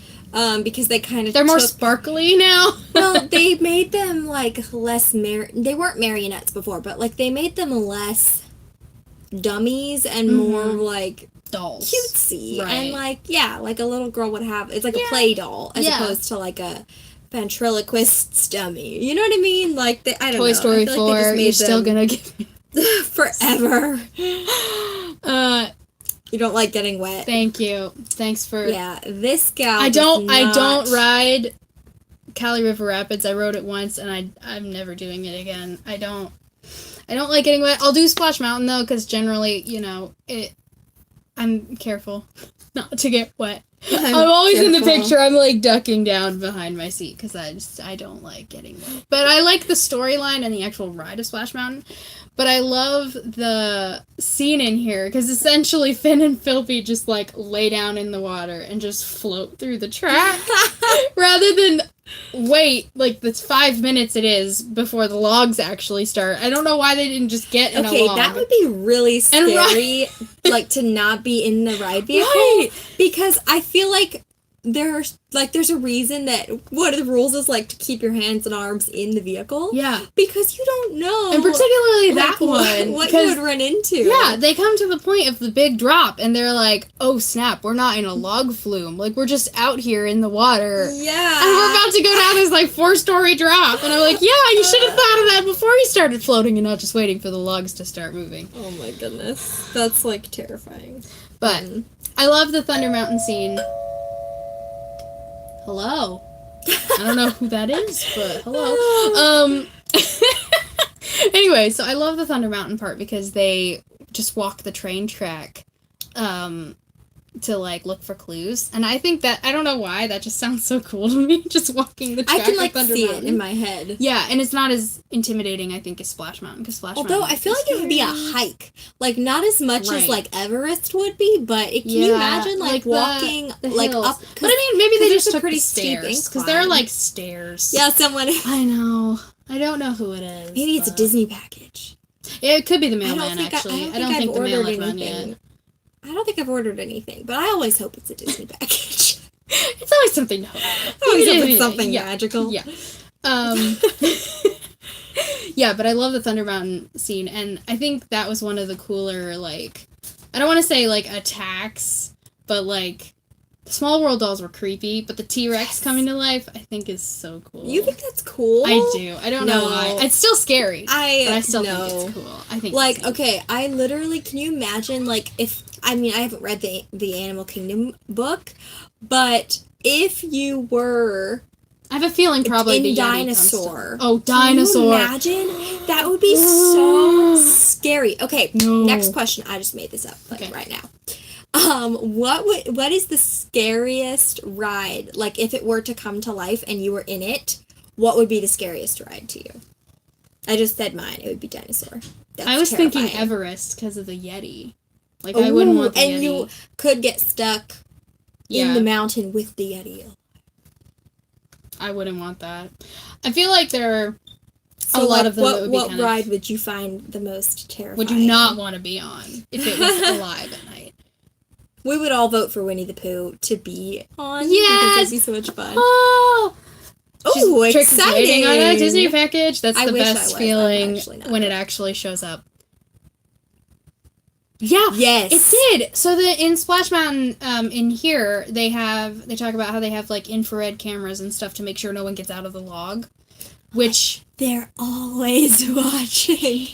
Because they kind of They're more sparkly now. Well, they made them, like, less... They weren't marionettes before, but, like, they made them less dummies and more, like... dolls. Cutesy. Right. And, like, yeah, like a little girl would have... It's like a play doll as opposed to, like, a ventriloquist's dummy. You know what I mean? Like, I don't know. Toy Story 4, you're still gonna give me... forever. You don't like getting wet. Thank you. Thanks for... Yeah, this gal I don't ride Cali River Rapids. I rode it once, and I'm never doing it again. I don't like getting wet. I'll do Splash Mountain, though, because generally, I'm careful not to get wet. I'm always in the picture. I'm, like, ducking down behind my seat, because I don't like getting wet. But I like the storyline and the actual ride of Splash Mountain. But I love the scene in here, because essentially Finn and Philby just, like, lay down in the water and just float through the track. Rather than wait, like, the 5 minutes it is before the logs actually start. I don't know why they didn't just get in a log. Okay, that would be really scary, like, to not be in the ride vehicle. Right. Because I feel like there's a reason that one of the rules is, like, to keep your hands and arms in the vehicle. Yeah. Because you don't know. And particularly that one. What you would run into. Yeah, they come to the point of the big drop, and they're like, oh, snap, we're not in a log flume. Like, we're just out here in the water. Yeah. And we're about to go down this, like, 4-story drop. And I'm like, yeah, you should have thought of that before you started floating and not just waiting for the logs to start moving. Oh, my goodness. That's, like, terrifying. But I love the Thunder Mountain scene. Hello. I don't know who that is, but hello. Anyway, so I love the Thunder Mountain part because they just walk the train track to, like, look for clues. And I think that, I don't know why, that just sounds so cool to me, just walking the track. I can, like, Thunder see Mountain. it in my head. Yeah, and it's not as intimidating, I think, as Splash Mountain, because Although, I feel like it would be a hike. Like, not as much as, like, Everest would be, but can you imagine, like walking, the like, hills. up? But, I mean, maybe they just took pretty the steep stairs, because there are, like, stairs. Yeah, someone... I know. I don't know who it is. Maybe it's a Disney package. Yeah, it could be the mailman, actually. I don't think the I've mail ordered has run anything. yet. I don't think I've ordered anything, but I always hope it's a Disney package. It's always something to hope. Always hope it's something magical. Yeah. Yeah, but I love the Thunder Mountain scene, and I think that was one of the cooler, like, I don't want to say, like, attacks, but, like, the Small World dolls were creepy, but the T-Rex coming to life, I think, is so cool. You think that's cool? I do. I don't know why. It's still scary, but I still think it's cool. I think like, it's neat. okay, I literally, can you imagine, like, if, I mean, I haven't read the Animal Kingdom book, but if you were... I have a feeling probably in the Yeti Dinosaur. Oh, Dinosaur. Can you imagine? That would be so scary. Okay, next question. I just made this up right now. What is the scariest ride? Like, if it were to come to life and you were in it, what would be the scariest ride to you? I just said mine. It would be Dinosaur. That's I was terrifying. thinking Everest because of the Yeti. Like, I wouldn't want the Yeti. And you could get stuck in the mountain with the Yeti. I wouldn't want that. I feel like there are a lot of them that would be what ride would you find the most terrifying? Would you not want to be on if it was alive at night? We would all vote for Winnie the Pooh to be on. Yes! Because that'd be so much fun. Oh! Oh, exciting! On a Disney package. That's the wish best feeling when it actually shows up. Yeah. Yes. It did. So in Splash Mountain, in here, they talk about how they have, like, infrared cameras and stuff to make sure no one gets out of the log. which they're always watching.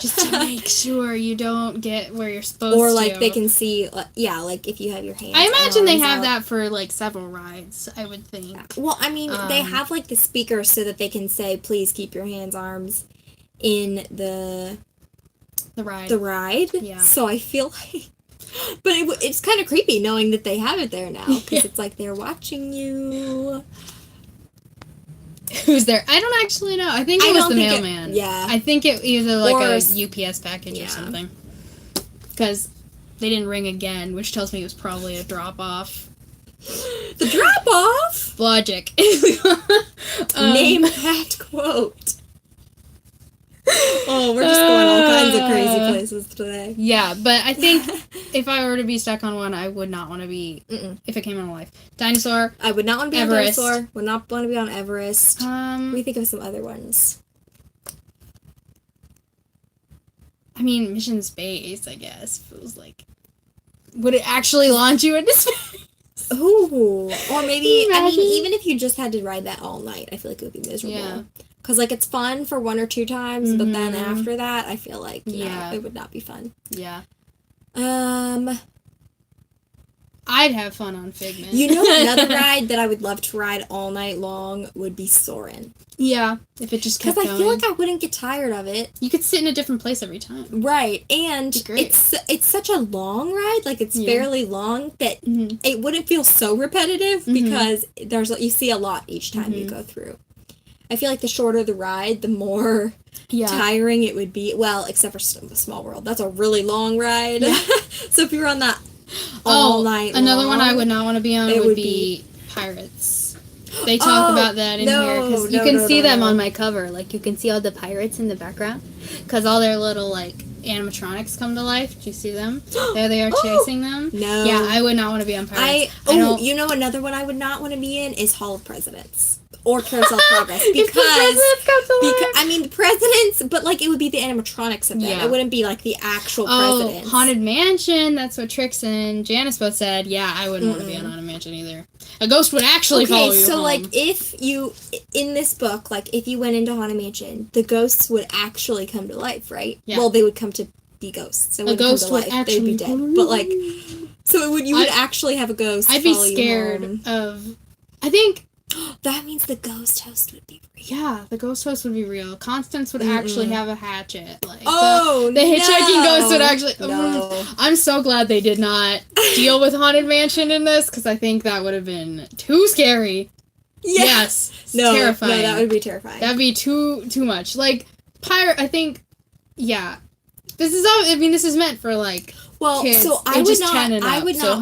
just to make sure you don't get where you're supposed to. Or, like, they can see, like, if you have your hands I imagine they have out. that for, like, several rides, I would think. Yeah. Well, I mean, they have, like, the speakers so that they can say, please keep your hands, arms in the ride. The ride. Yeah. So I feel like... But it's kind of creepy knowing that they have it there now. Because it's like they're watching you. Who's there? I don't actually know. I think it was the mailman. Yeah. I think it either like Or a UPS package or something. Because they didn't ring again, which tells me it was probably a drop-off. The drop-off? Logic. Name that quote. Oh, we're just going all kinds of crazy places today. Yeah, but I think if I were to be stuck on one, I would not want to be, if it came in life. Dinosaur. I would not want to be Everest. on Dinosaur. Would not want to be on Everest. Let me think of some other ones. I mean, Mission Space, I guess. Feels like... Would it actually launch you into space? Ooh. Or maybe, I mean, even if you just had to ride that all night, I feel like it would be miserable. Yeah. Because, like, it's fun for 1 or 2 times, but then after that, I feel like, you know, it would not be fun. Yeah. I'd have fun on Figment. You know, another ride that I would love to ride all night long would be Soarin'. Yeah, if it just kept going. Because I feel like I wouldn't get tired of it. You could sit in a different place every time. Right, and it's such a long ride, like it's fairly long, that it wouldn't feel so repetitive because you see a lot each time you go through. I feel like the shorter the ride, the more tiring it would be. Well, except for Small World. That's a really long ride. Yeah. So if you're on that all night long... Another one I would not want to be on would be Pirates. They talk about that in here, because you can see them on my cover. Like, you can see all the pirates in the background, because all their little, like, animatronics come to life. Do you see them? There they are chasing them. No. Yeah, I would not want to be on Pirates. You know another one I would not want to be in is Hall of Presidents. Or Carousel of Progress. Because I mean, the presidents, but, like, it would be the animatronics of them. Yeah. It wouldn't be, like, the actual presidents. Haunted Mansion, that's what Trix and Janice both said. Yeah, I wouldn't want to be on Haunted Mansion either. A ghost would actually follow you home. Like, if you, in this book, like, if you went into Haunted Mansion, the ghosts would actually come to life, right? Yeah. Well, they would come to be ghosts. So a ghost would actually be dead. But, like, so you would actually have a ghost I'd be scared of, I think... That means the ghost host would be real. Yeah, the ghost host would be real. Constance would actually have a hatchet. Like, the hitchhiking ghost would actually... No. I'm so glad they did not deal with Haunted Mansion in this, because I think that would have been too scary. Yes. Terrifying. No, that would be terrifying. That'd be too much. Like, I think... Yeah. This is all... I mean, this is meant for, like... Well, kids. So I would not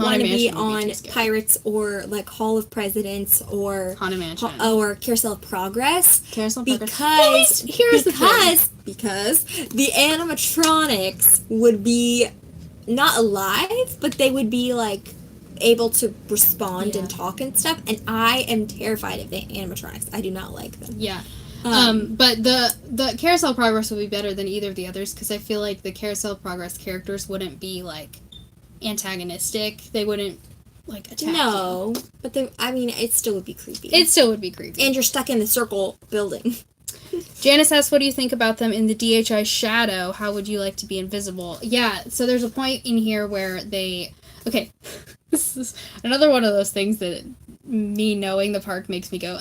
want to be Mansion on Pirates or, like, Hall of Presidents or Haunted Mansion or Carousel of Progress. Because the animatronics would be not alive, but they would be, like, able to respond and talk and stuff. And I am terrified of the animatronics. I do not like them. Yeah. But the Carousel of Progress would be better than either of the others, because I feel like the Carousel of Progress characters wouldn't be, like, antagonistic. They wouldn't, like, attack you. But it still would be creepy. It still would be creepy. And you're stuck in the circle building. Janice asks, what do you think about them in the DHI shadow? How would you like to be invisible? Yeah, so there's a point in here where they... Okay, this is another one of those things that... me knowing the park makes me go,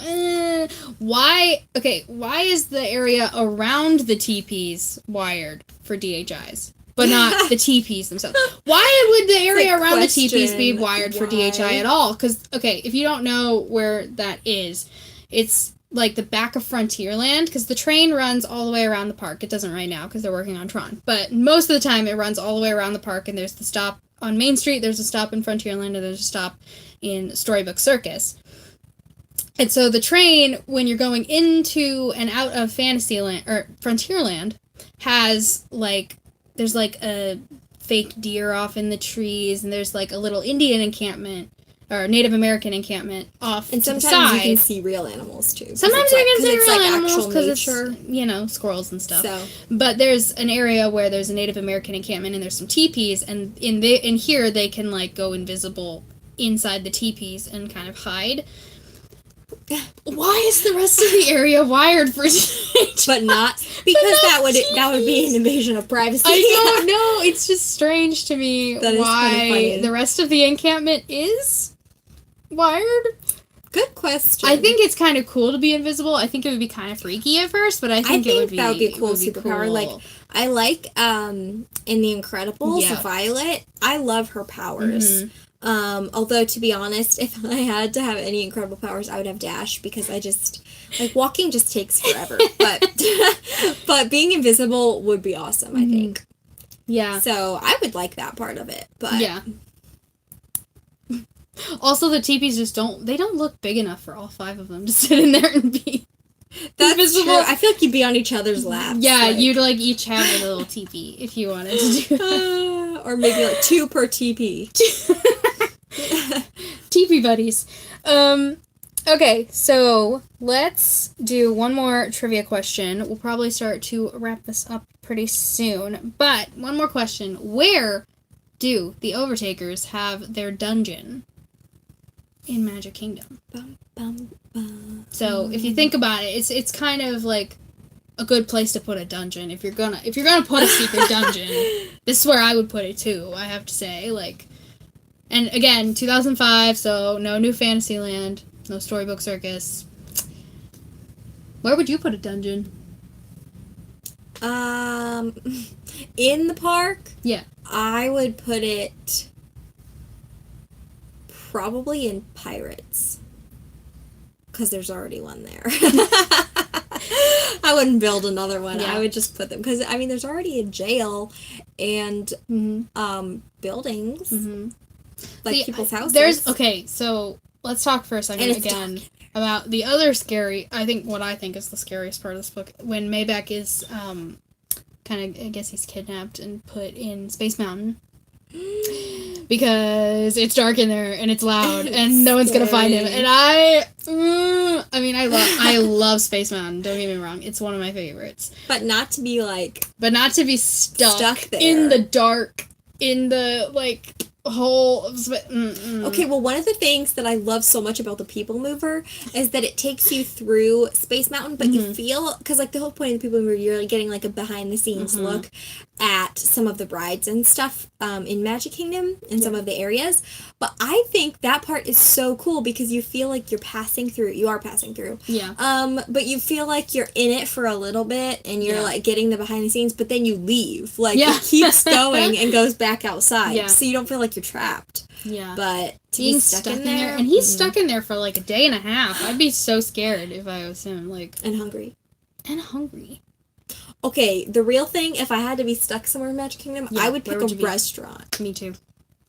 why is the area around the teepees wired for DHIs, but not the teepees themselves? Why would the area around the teepees be wired for DHI at all? Because, okay, if you don't know where that is, it's like the back of Frontierland, because the train runs all the way around the park. It doesn't right now because they're working on Tron, but most of the time it runs all the way around the park, and there's the stop on Main Street, there's a stop in Frontierland, and there's a stop in Storybook Circus. And so the train, when you're going into and out of Fantasyland, or Frontierland, has, like, there's, like, a fake deer off in the trees, and there's, like, a little Indian encampment, or Native American encampment off to the side. And sometimes you can see real animals, too. Sometimes you can see real animals, because it's, squirrels and stuff. So. But there's an area where there's a Native American encampment, and there's some teepees, and in here they can, like, go invisible inside the teepees and kind of hide. Why is the rest of the area wired for teenagers? But not because that would be an invasion of privacy. I don't know. It's just strange to me That is why kinda funny. the rest of the encampment is wired. Good question. I think it's kind of cool to be invisible. I think it would be kind of freaky at first, but I think that would be a cool superpower. cool. Like, I like in The Incredibles, Yeah. Violet. I love her powers. Although, to be honest, if I had to have any incredible powers, I would have Dash, because I just, like, walking just takes forever. But being invisible would be awesome, I think. Yeah. So, I would like that part of it. But Yeah. Also, the teepees just don't look big enough for all 5 of them to sit in there and be that's invisible. true. I feel like you'd be on each other's laps. Yeah, like, you'd, like, each have a little teepee if you wanted to do that. or maybe, like, 2 per TP. Teepee buddies. Okay, so let's do one more trivia question. We'll probably start to wrap this up pretty soon. But one more question. Where do the Overtakers have their dungeon in Magic Kingdom? Bum, bum, bum. So if you think about it, it's kind of like a good place to put a dungeon. If you're gonna put a secret dungeon, this is where I would put it too, I have to say. Like, and again, 2005, so no new Fantasyland, no Storybook Circus. Where would you put a dungeon? In the park? Yeah. I would put it probably in Pirates. Because there's already one there. I wouldn't build another one. Yeah. I would just put them. Because, I mean, there's already a jail and buildings. Like, See, people's houses. Okay, so let's talk for a second And it's again about the other scary, what I think is the scariest part of this book, when Maybach is, kind of, I guess he's kidnapped and put in Space Mountain. Because it's dark in there and it's loud and no one's gonna find him. And I love Space Mountain, don't get me wrong. It's one of my favorites. But not to be stuck there. in the dark, in the, like, hole of Okay, well, one of the things that I love so much about the People Mover is that it takes you through Space Mountain, but you feel, because, like, the whole point of the People Mover, you're like, getting, like, a behind-the-scenes look at some of the rides and stuff in Magic Kingdom and some of the areas. But I think that part is so cool because you feel like you are passing through. Yeah. But you feel like you're in it for a little bit and you're, like, getting the behind-the-scenes, but then you leave. Like, it keeps going and goes back outside. Yeah. So you don't feel like you're trapped. Yeah. But being stuck in there, and he's stuck in there for like a day and a half. I'd be so scared if I was him. Like, and hungry. Okay, the real thing, if I had to be stuck somewhere in Magic Kingdom, I would pick a restaurant. Me too.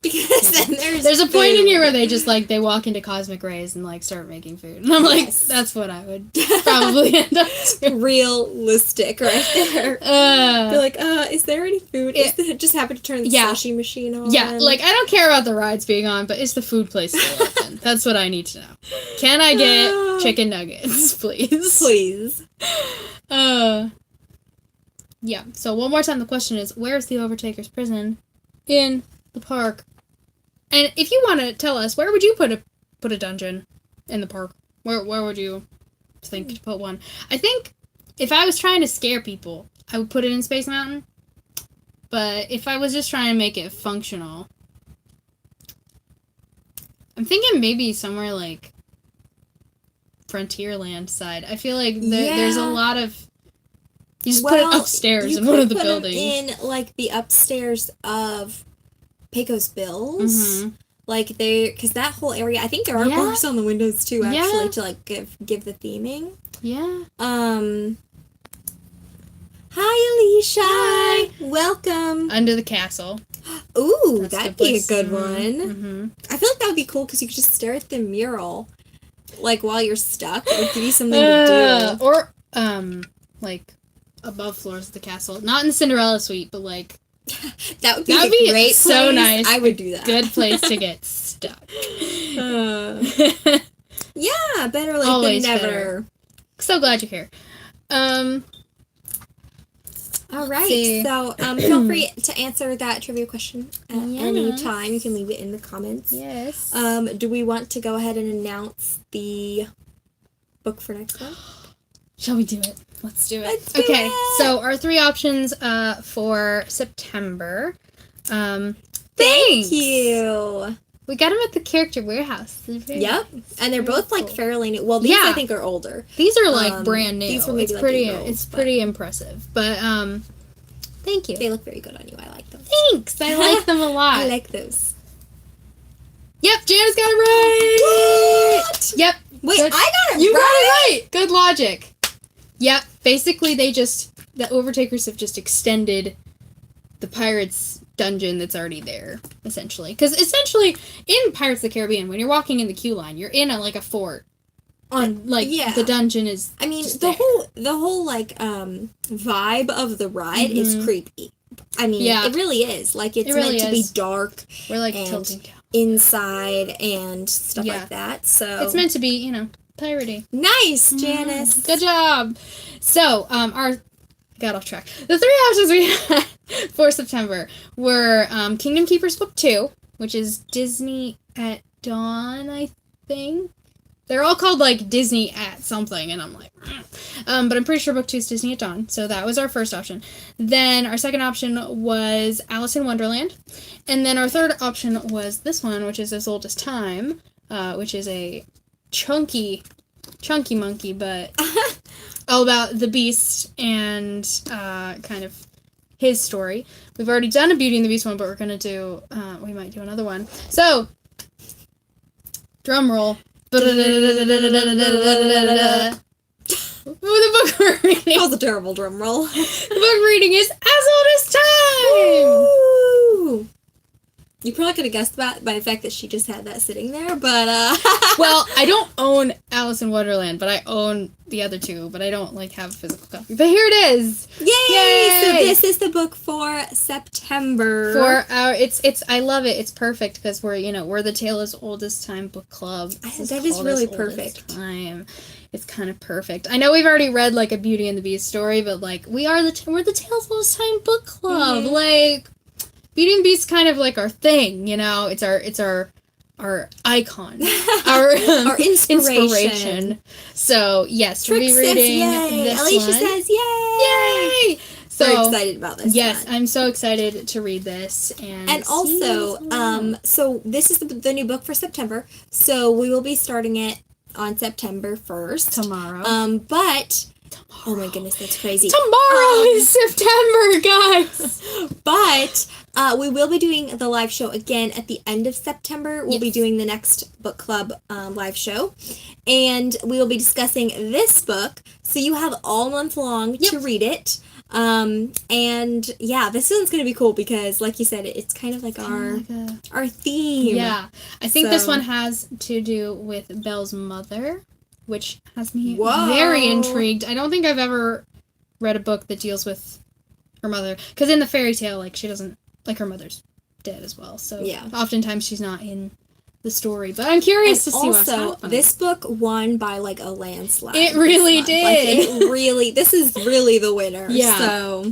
Because then there's a point in here where they just, like, they walk into Cosmic Rays and, like, start making food. And I'm like, that's what I would probably end up doing. Realistic right there. They're like, is there any food? It just happened to turn the sushi machine on. Yeah, like, I don't care about the rides being on, but is the food place still open? That's what I need to know. Can I get chicken nuggets, please? Please. Yeah, so one more time, the question is, where's the Overtaker's prison in the park? And if you want to tell us, where would you put a dungeon in the park? Where would you think to put one? I think if I was trying to scare people, I would put it in Space Mountain. But if I was just trying to make it functional, I'm thinking maybe somewhere like Frontierland side. I feel like there's a lot of... You just put it upstairs in one of the buildings. In, like, the upstairs of Pecos Bills. Like, because that whole area, I think there are bars on the windows, too, actually, to, like, give the theming. Yeah. Hi, Alicia. Hi. Welcome. Under the Castle. Ooh, that'd be a good one. I feel like that would be cool, because you could just stare at the mural, like, while you're stuck. It would give you something to do. Or, like, above floors of the castle. Not in the Cinderella suite, but, like... That'd be a great so place. Nice. I would do that. Good place to get stuck. Yeah, better late Always than never. Better. So glad you're here. All right. So feel free to answer that trivia question at any time. You can leave it in the comments. Yes. Do we want to go ahead and announce the book for next month? Shall we do it? Let's do it. Let's do okay, it. So our 3 options for September. Thank Thanks. you. We got them at the Character Warehouse. Yep, and they're both like cool. fairly new. Well, these I think are older. These are like brand new. These were maybe it's like pretty. 8 year olds, It's pretty impressive. But thank you. They look very good on you. I like them. Thanks. I like them a lot. I like those. Yep, Janice got it right. What? Yep. Wait, Good. I got it You right. got it right. Good logic. Yep. Basically, the Overtakers have just extended the pirates' dungeon that's already there, essentially. Because essentially, in Pirates of the Caribbean, when you're walking in the queue line, you're in a fort. The dungeon is. I mean, just the there. whole vibe of the ride is creepy. I mean, it really is. Like, it's really meant to be dark. We're and tilting down inside and stuff like that. So it's meant to be, piratey. Nice, Janice. Good job. So, got off track. The 3 options we had for September were Kingdom Keepers Book 2, which is Disney at Dawn, I think. They're all called, Disney at something, and I'm like, but I'm pretty sure Book 2 is Disney at Dawn, so that was our first option. Then our second option was Alice in Wonderland, and then our third option was this one, which is As Old as Time, which is a chunky monkey, but all about the Beast and kind of his story. We've already done a Beauty and the Beast one, but we're going to do, we might do another one. So, drum roll. The book we're reading. That was a terrible drum roll. The book reading is As Old as Time! Woo! You probably could have guessed that by the fact that she just had that sitting there, but Well, I don't own Alice in Wonderland, but I own the other 2, but I don't have a physical copy. But here it is! Yay! So this is the book for September. For our I love it. It's perfect because we're the Tale as Old as Time book club. That is really perfect. Time. It's kind of perfect. I know we've already read a Beauty and the Beast story, but we're the Tale as Old as Time book club. Mm-hmm. Beauty and the Beast kind of our thing, It's our icon, our inspiration. So yes, Trick we'll be says reading yay. this Alicia one. says yay! Yay! So very excited about this. Yes, one. I'm so excited to read this and also, so this is the new book for September. So we will be starting it on September 1st tomorrow. But. Oh my goodness, that's crazy. Tomorrow is September, guys! But we will be doing the live show again at the end of September. We'll be doing the next book club live show. And we will be discussing this book. So you have all month long to read it. And yeah, this one's going to be cool because, like you said, it's kind of our theme. Yeah. I think this one has to do with Belle's mother, which has me very intrigued. I don't think I've ever read a book that deals with her mother. Because in the fairy tale, she doesn't... her mother's dead as well. So oftentimes she's not in the story. But I'm curious to see what's happening. Also, this book won by, a landslide. It really did. This is really the winner. Yeah.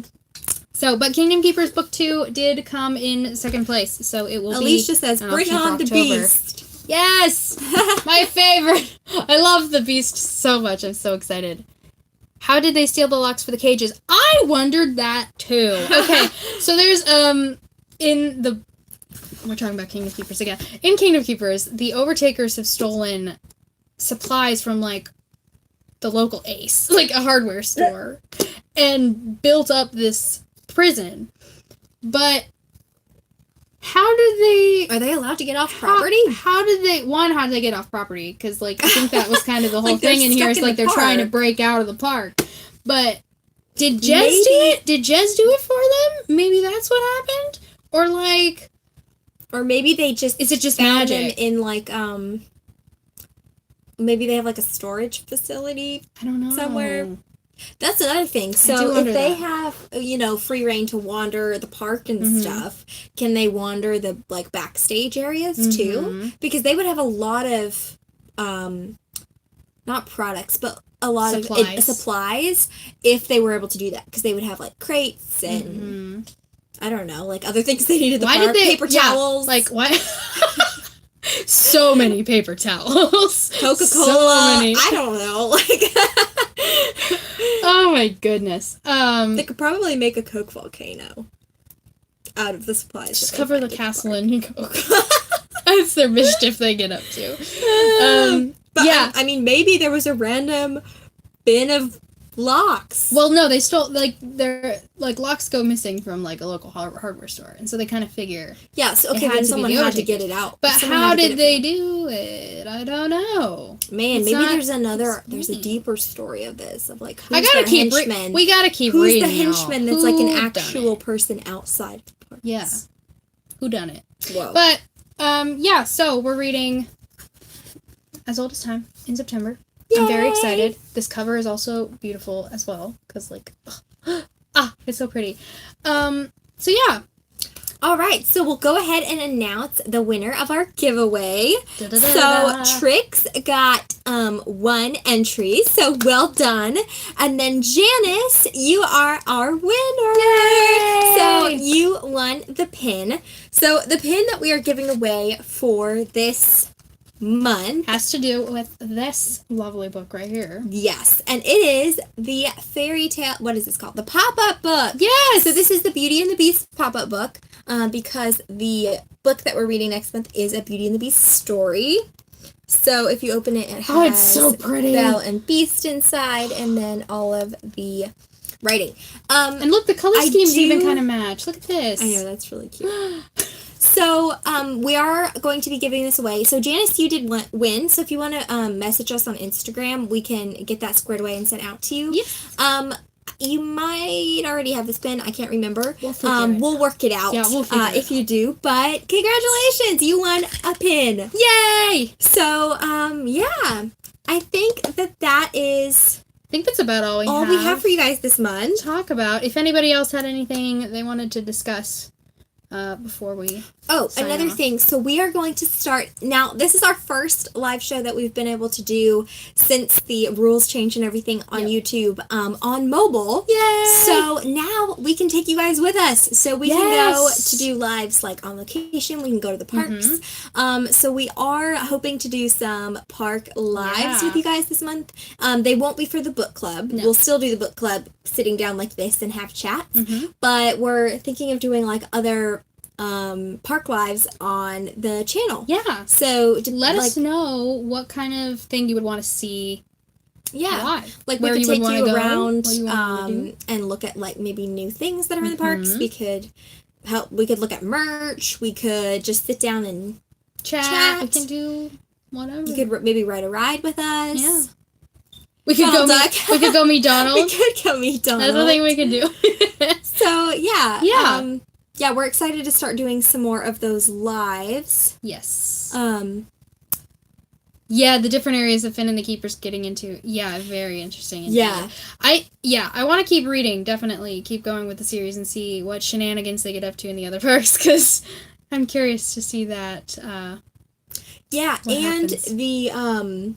So, but Kingdom Keepers Book 2 did come in second place. So it will Alicia says, bring on the Beast. Yes! My favorite! I love the Beast so much. I'm so excited. How did they steal the locks for the cages? I wondered that too. Okay, so there's, we're talking about Kingdom Keepers again. In Kingdom Keepers, the Overtakers have stolen supplies from, the local Ace, a hardware store, and built up this prison. But how did they... Are they allowed to get off property? How did they get off property? Because, I think that was kind of the whole thing in here. Is, they're trying to break out of the park. But did Jez do it? Did Jez do it for them? Maybe that's what happened? Or, Or maybe they just... Is it just found magic? Them in, maybe they have, a storage facility... I don't know. Somewhere... That's another thing. So if they have, free reign to wander the park and stuff, can they wander the, backstage areas too? Because they would have a lot of, not products, but a lot of supplies if they were able to do that. Because they would have, crates and, I don't know, other things they needed the park. Paper towels. Why? So many paper towels. Coca-Cola. So many. I don't know. Like, oh my goodness. they could probably make a Coke volcano out of the supplies. Just that cover they the find at castle park. in Coke. That's their mischief they get up to. But yeah. I mean, maybe there was a random bin of locks. Well, no, they stole, like, their, like, locks go missing from, like, a local hardware store, and so they kind of figure... Yeah, so, okay, it had then to be someone the had OG to get it out. But Someone how had to get did it they out. do it? I don't know. Man, It's maybe not there's a explained. deeper story of this, of, like, who's I gotta their keep henchman. we gotta keep Who's reading, the henchman that's, like, an actual person outside of the parks? Yeah. Who done it? Whoa. But, yeah, so we're reading As Old as Time in September. I'm very Yay! excited. This cover is also beautiful as well, because, like, it's so pretty. So yeah. All right, so we'll go ahead and announce the winner of our giveaway. Da-da-da-da-da. So Trix got 1 entry, so well done. And then Janice, you are our winner. Yay! So you won the pin. So the pin that we are giving away for this month Has to do with this lovely book right here. Yes, and it is the fairy tale, what is this called? The pop-up book. Yes! So this is the Beauty and the Beast pop-up book, because the book that we're reading next month is a Beauty and the Beast story. So if you open it, it has Oh, it's so pretty. Belle and Beast inside, and then all of the writing. And look, the color I schemes even do- kind of match. Look at this. I know, that's really cute. So, we are going to be giving this away. So, Janice, you did win. So, if you want to message us on Instagram, we can get that squared away and sent out to you. Yes. You might already have this pin. I can't remember. We'll figure it We'll work it out. Yeah, we'll figure it if you do. But congratulations, you won a pin. Yay! So, yeah, I think that is I think that's about all all we have for you guys this month. talk about. If anybody else had anything they wanted to discuss before we Oh, sign another off. thing. So we are going to start now. This is our first live show that we've been able to do since the rules changed and everything on Yep. YouTube on mobile. Yay! So now we can take you guys with us. So we can go Yes! to do lives like on location. We can go to the parks. Mm-hmm. So we are hoping to do some park lives Yeah. with you guys this month. They won't be for the book club. No. We'll still do the book club sitting down like this and have chats. Mm-hmm. But we're thinking of doing like other park lives on the channel. Yeah. So Let us know what kind of thing you would want to see yeah, live. like Where we you could would take wanna you go, around what you wanna do. and look at like maybe new things that are in the parks. Mhm. We could help. We could look at merch. We could just sit down and Chat. We Chat. can do whatever. you could maybe ride a ride with us. Yeah. We could go Donald meet, Duck. we could go meet Donald. We could go meet Donald. That's the thing we could do. So yeah, Yeah. yeah, we're excited to start doing some more of those lives. Yes. Yeah, the different areas that Finn and the Keeper's getting into. Yeah, very interesting. Indeed. Yeah. I want to keep reading, definitely. Keep going with the series and see what shenanigans they get up to in the other parks, because I'm curious to see that. Yeah, What and happens? the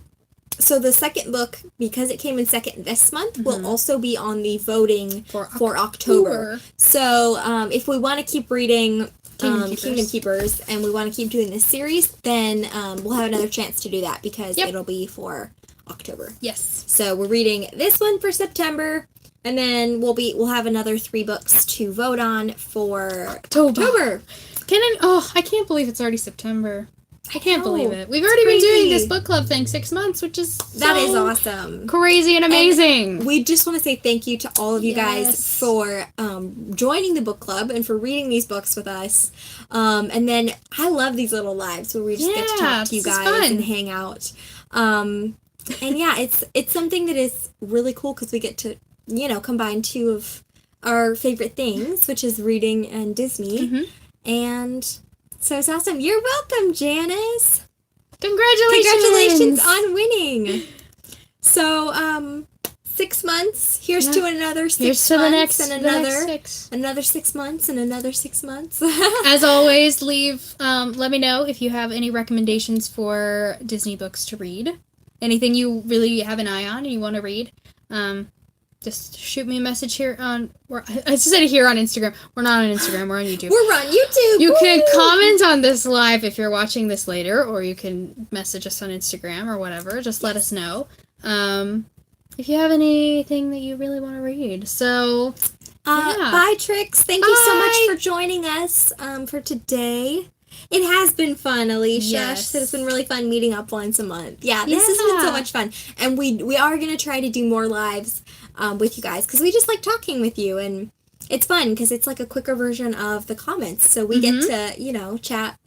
so the second book, because it came in second this month, will Mhm. also be on the voting For for October. So if we want to keep reading Kingdom Keepers and we want to keep doing this series, then we'll have another chance to do that because Yep. it'll be for October. Yes. So we're reading this one for September, and then we'll have another 3 books to vote on for October. I can't believe it's already September. I can't know. believe it. We've already been doing crazy. this book club thing 6 months, which is That is so awesome. crazy and amazing. We just want to say thank you to all of you guys Yes. for joining the book club and for reading these books with us. And then I love these little lives where we just get to Yeah, talk to you this is guys fun. and hang out. And yeah, it's something that is really cool because we get to, combine 2 of our favorite things, which is reading and Disney. Mhm. And so it's awesome. You're welcome, Janice. Congratulations! Congratulations on winning. So, 6 months. Here's to another 6 Here's to months the and next 6. another 6 months and another 6 months. As always, let me know if you have any recommendations for Disney books to read. Anything you really have an eye on and you want to read. just shoot me a message here on. I said it here on Instagram. We're not on Instagram. We're on YouTube. We're on YouTube. You can comment on this live if you're watching this later, or you can message us on Instagram or whatever. Just let us know. If you have anything that you really want to read. So, yeah. Bye, Trix. Thank you so much for joining us for today. It has been fun, Alicia. Yes. She said it's been really fun meeting up once a month. Yeah, this has been so much fun. And we are going to try to do more lives with you guys because we just like talking with you. And it's fun because it's like a quicker version of the comments. So we get to, chat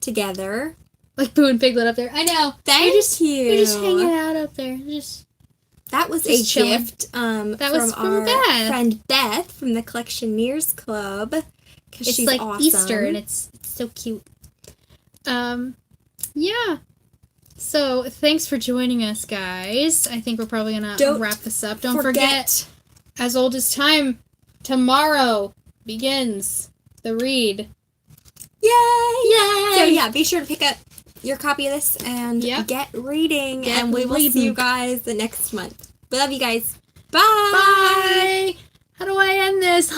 together. Like Boo and Piglet up there. I know. Thank you. We're just hanging out up there. That was just a chilling. gift That was from our Beth. friend Beth from the Collectioneers Club. It's she's like awesome. Easter, and it's so cute. Yeah. So, thanks for joining us, guys. I think we're probably going to wrap this up. Don't forget, As Old as Time, tomorrow begins the read. Yay! So, yeah, be sure to pick up your copy of this and get reading. And we will see you guys the next month. We love you guys. Bye! Bye! How do I end this?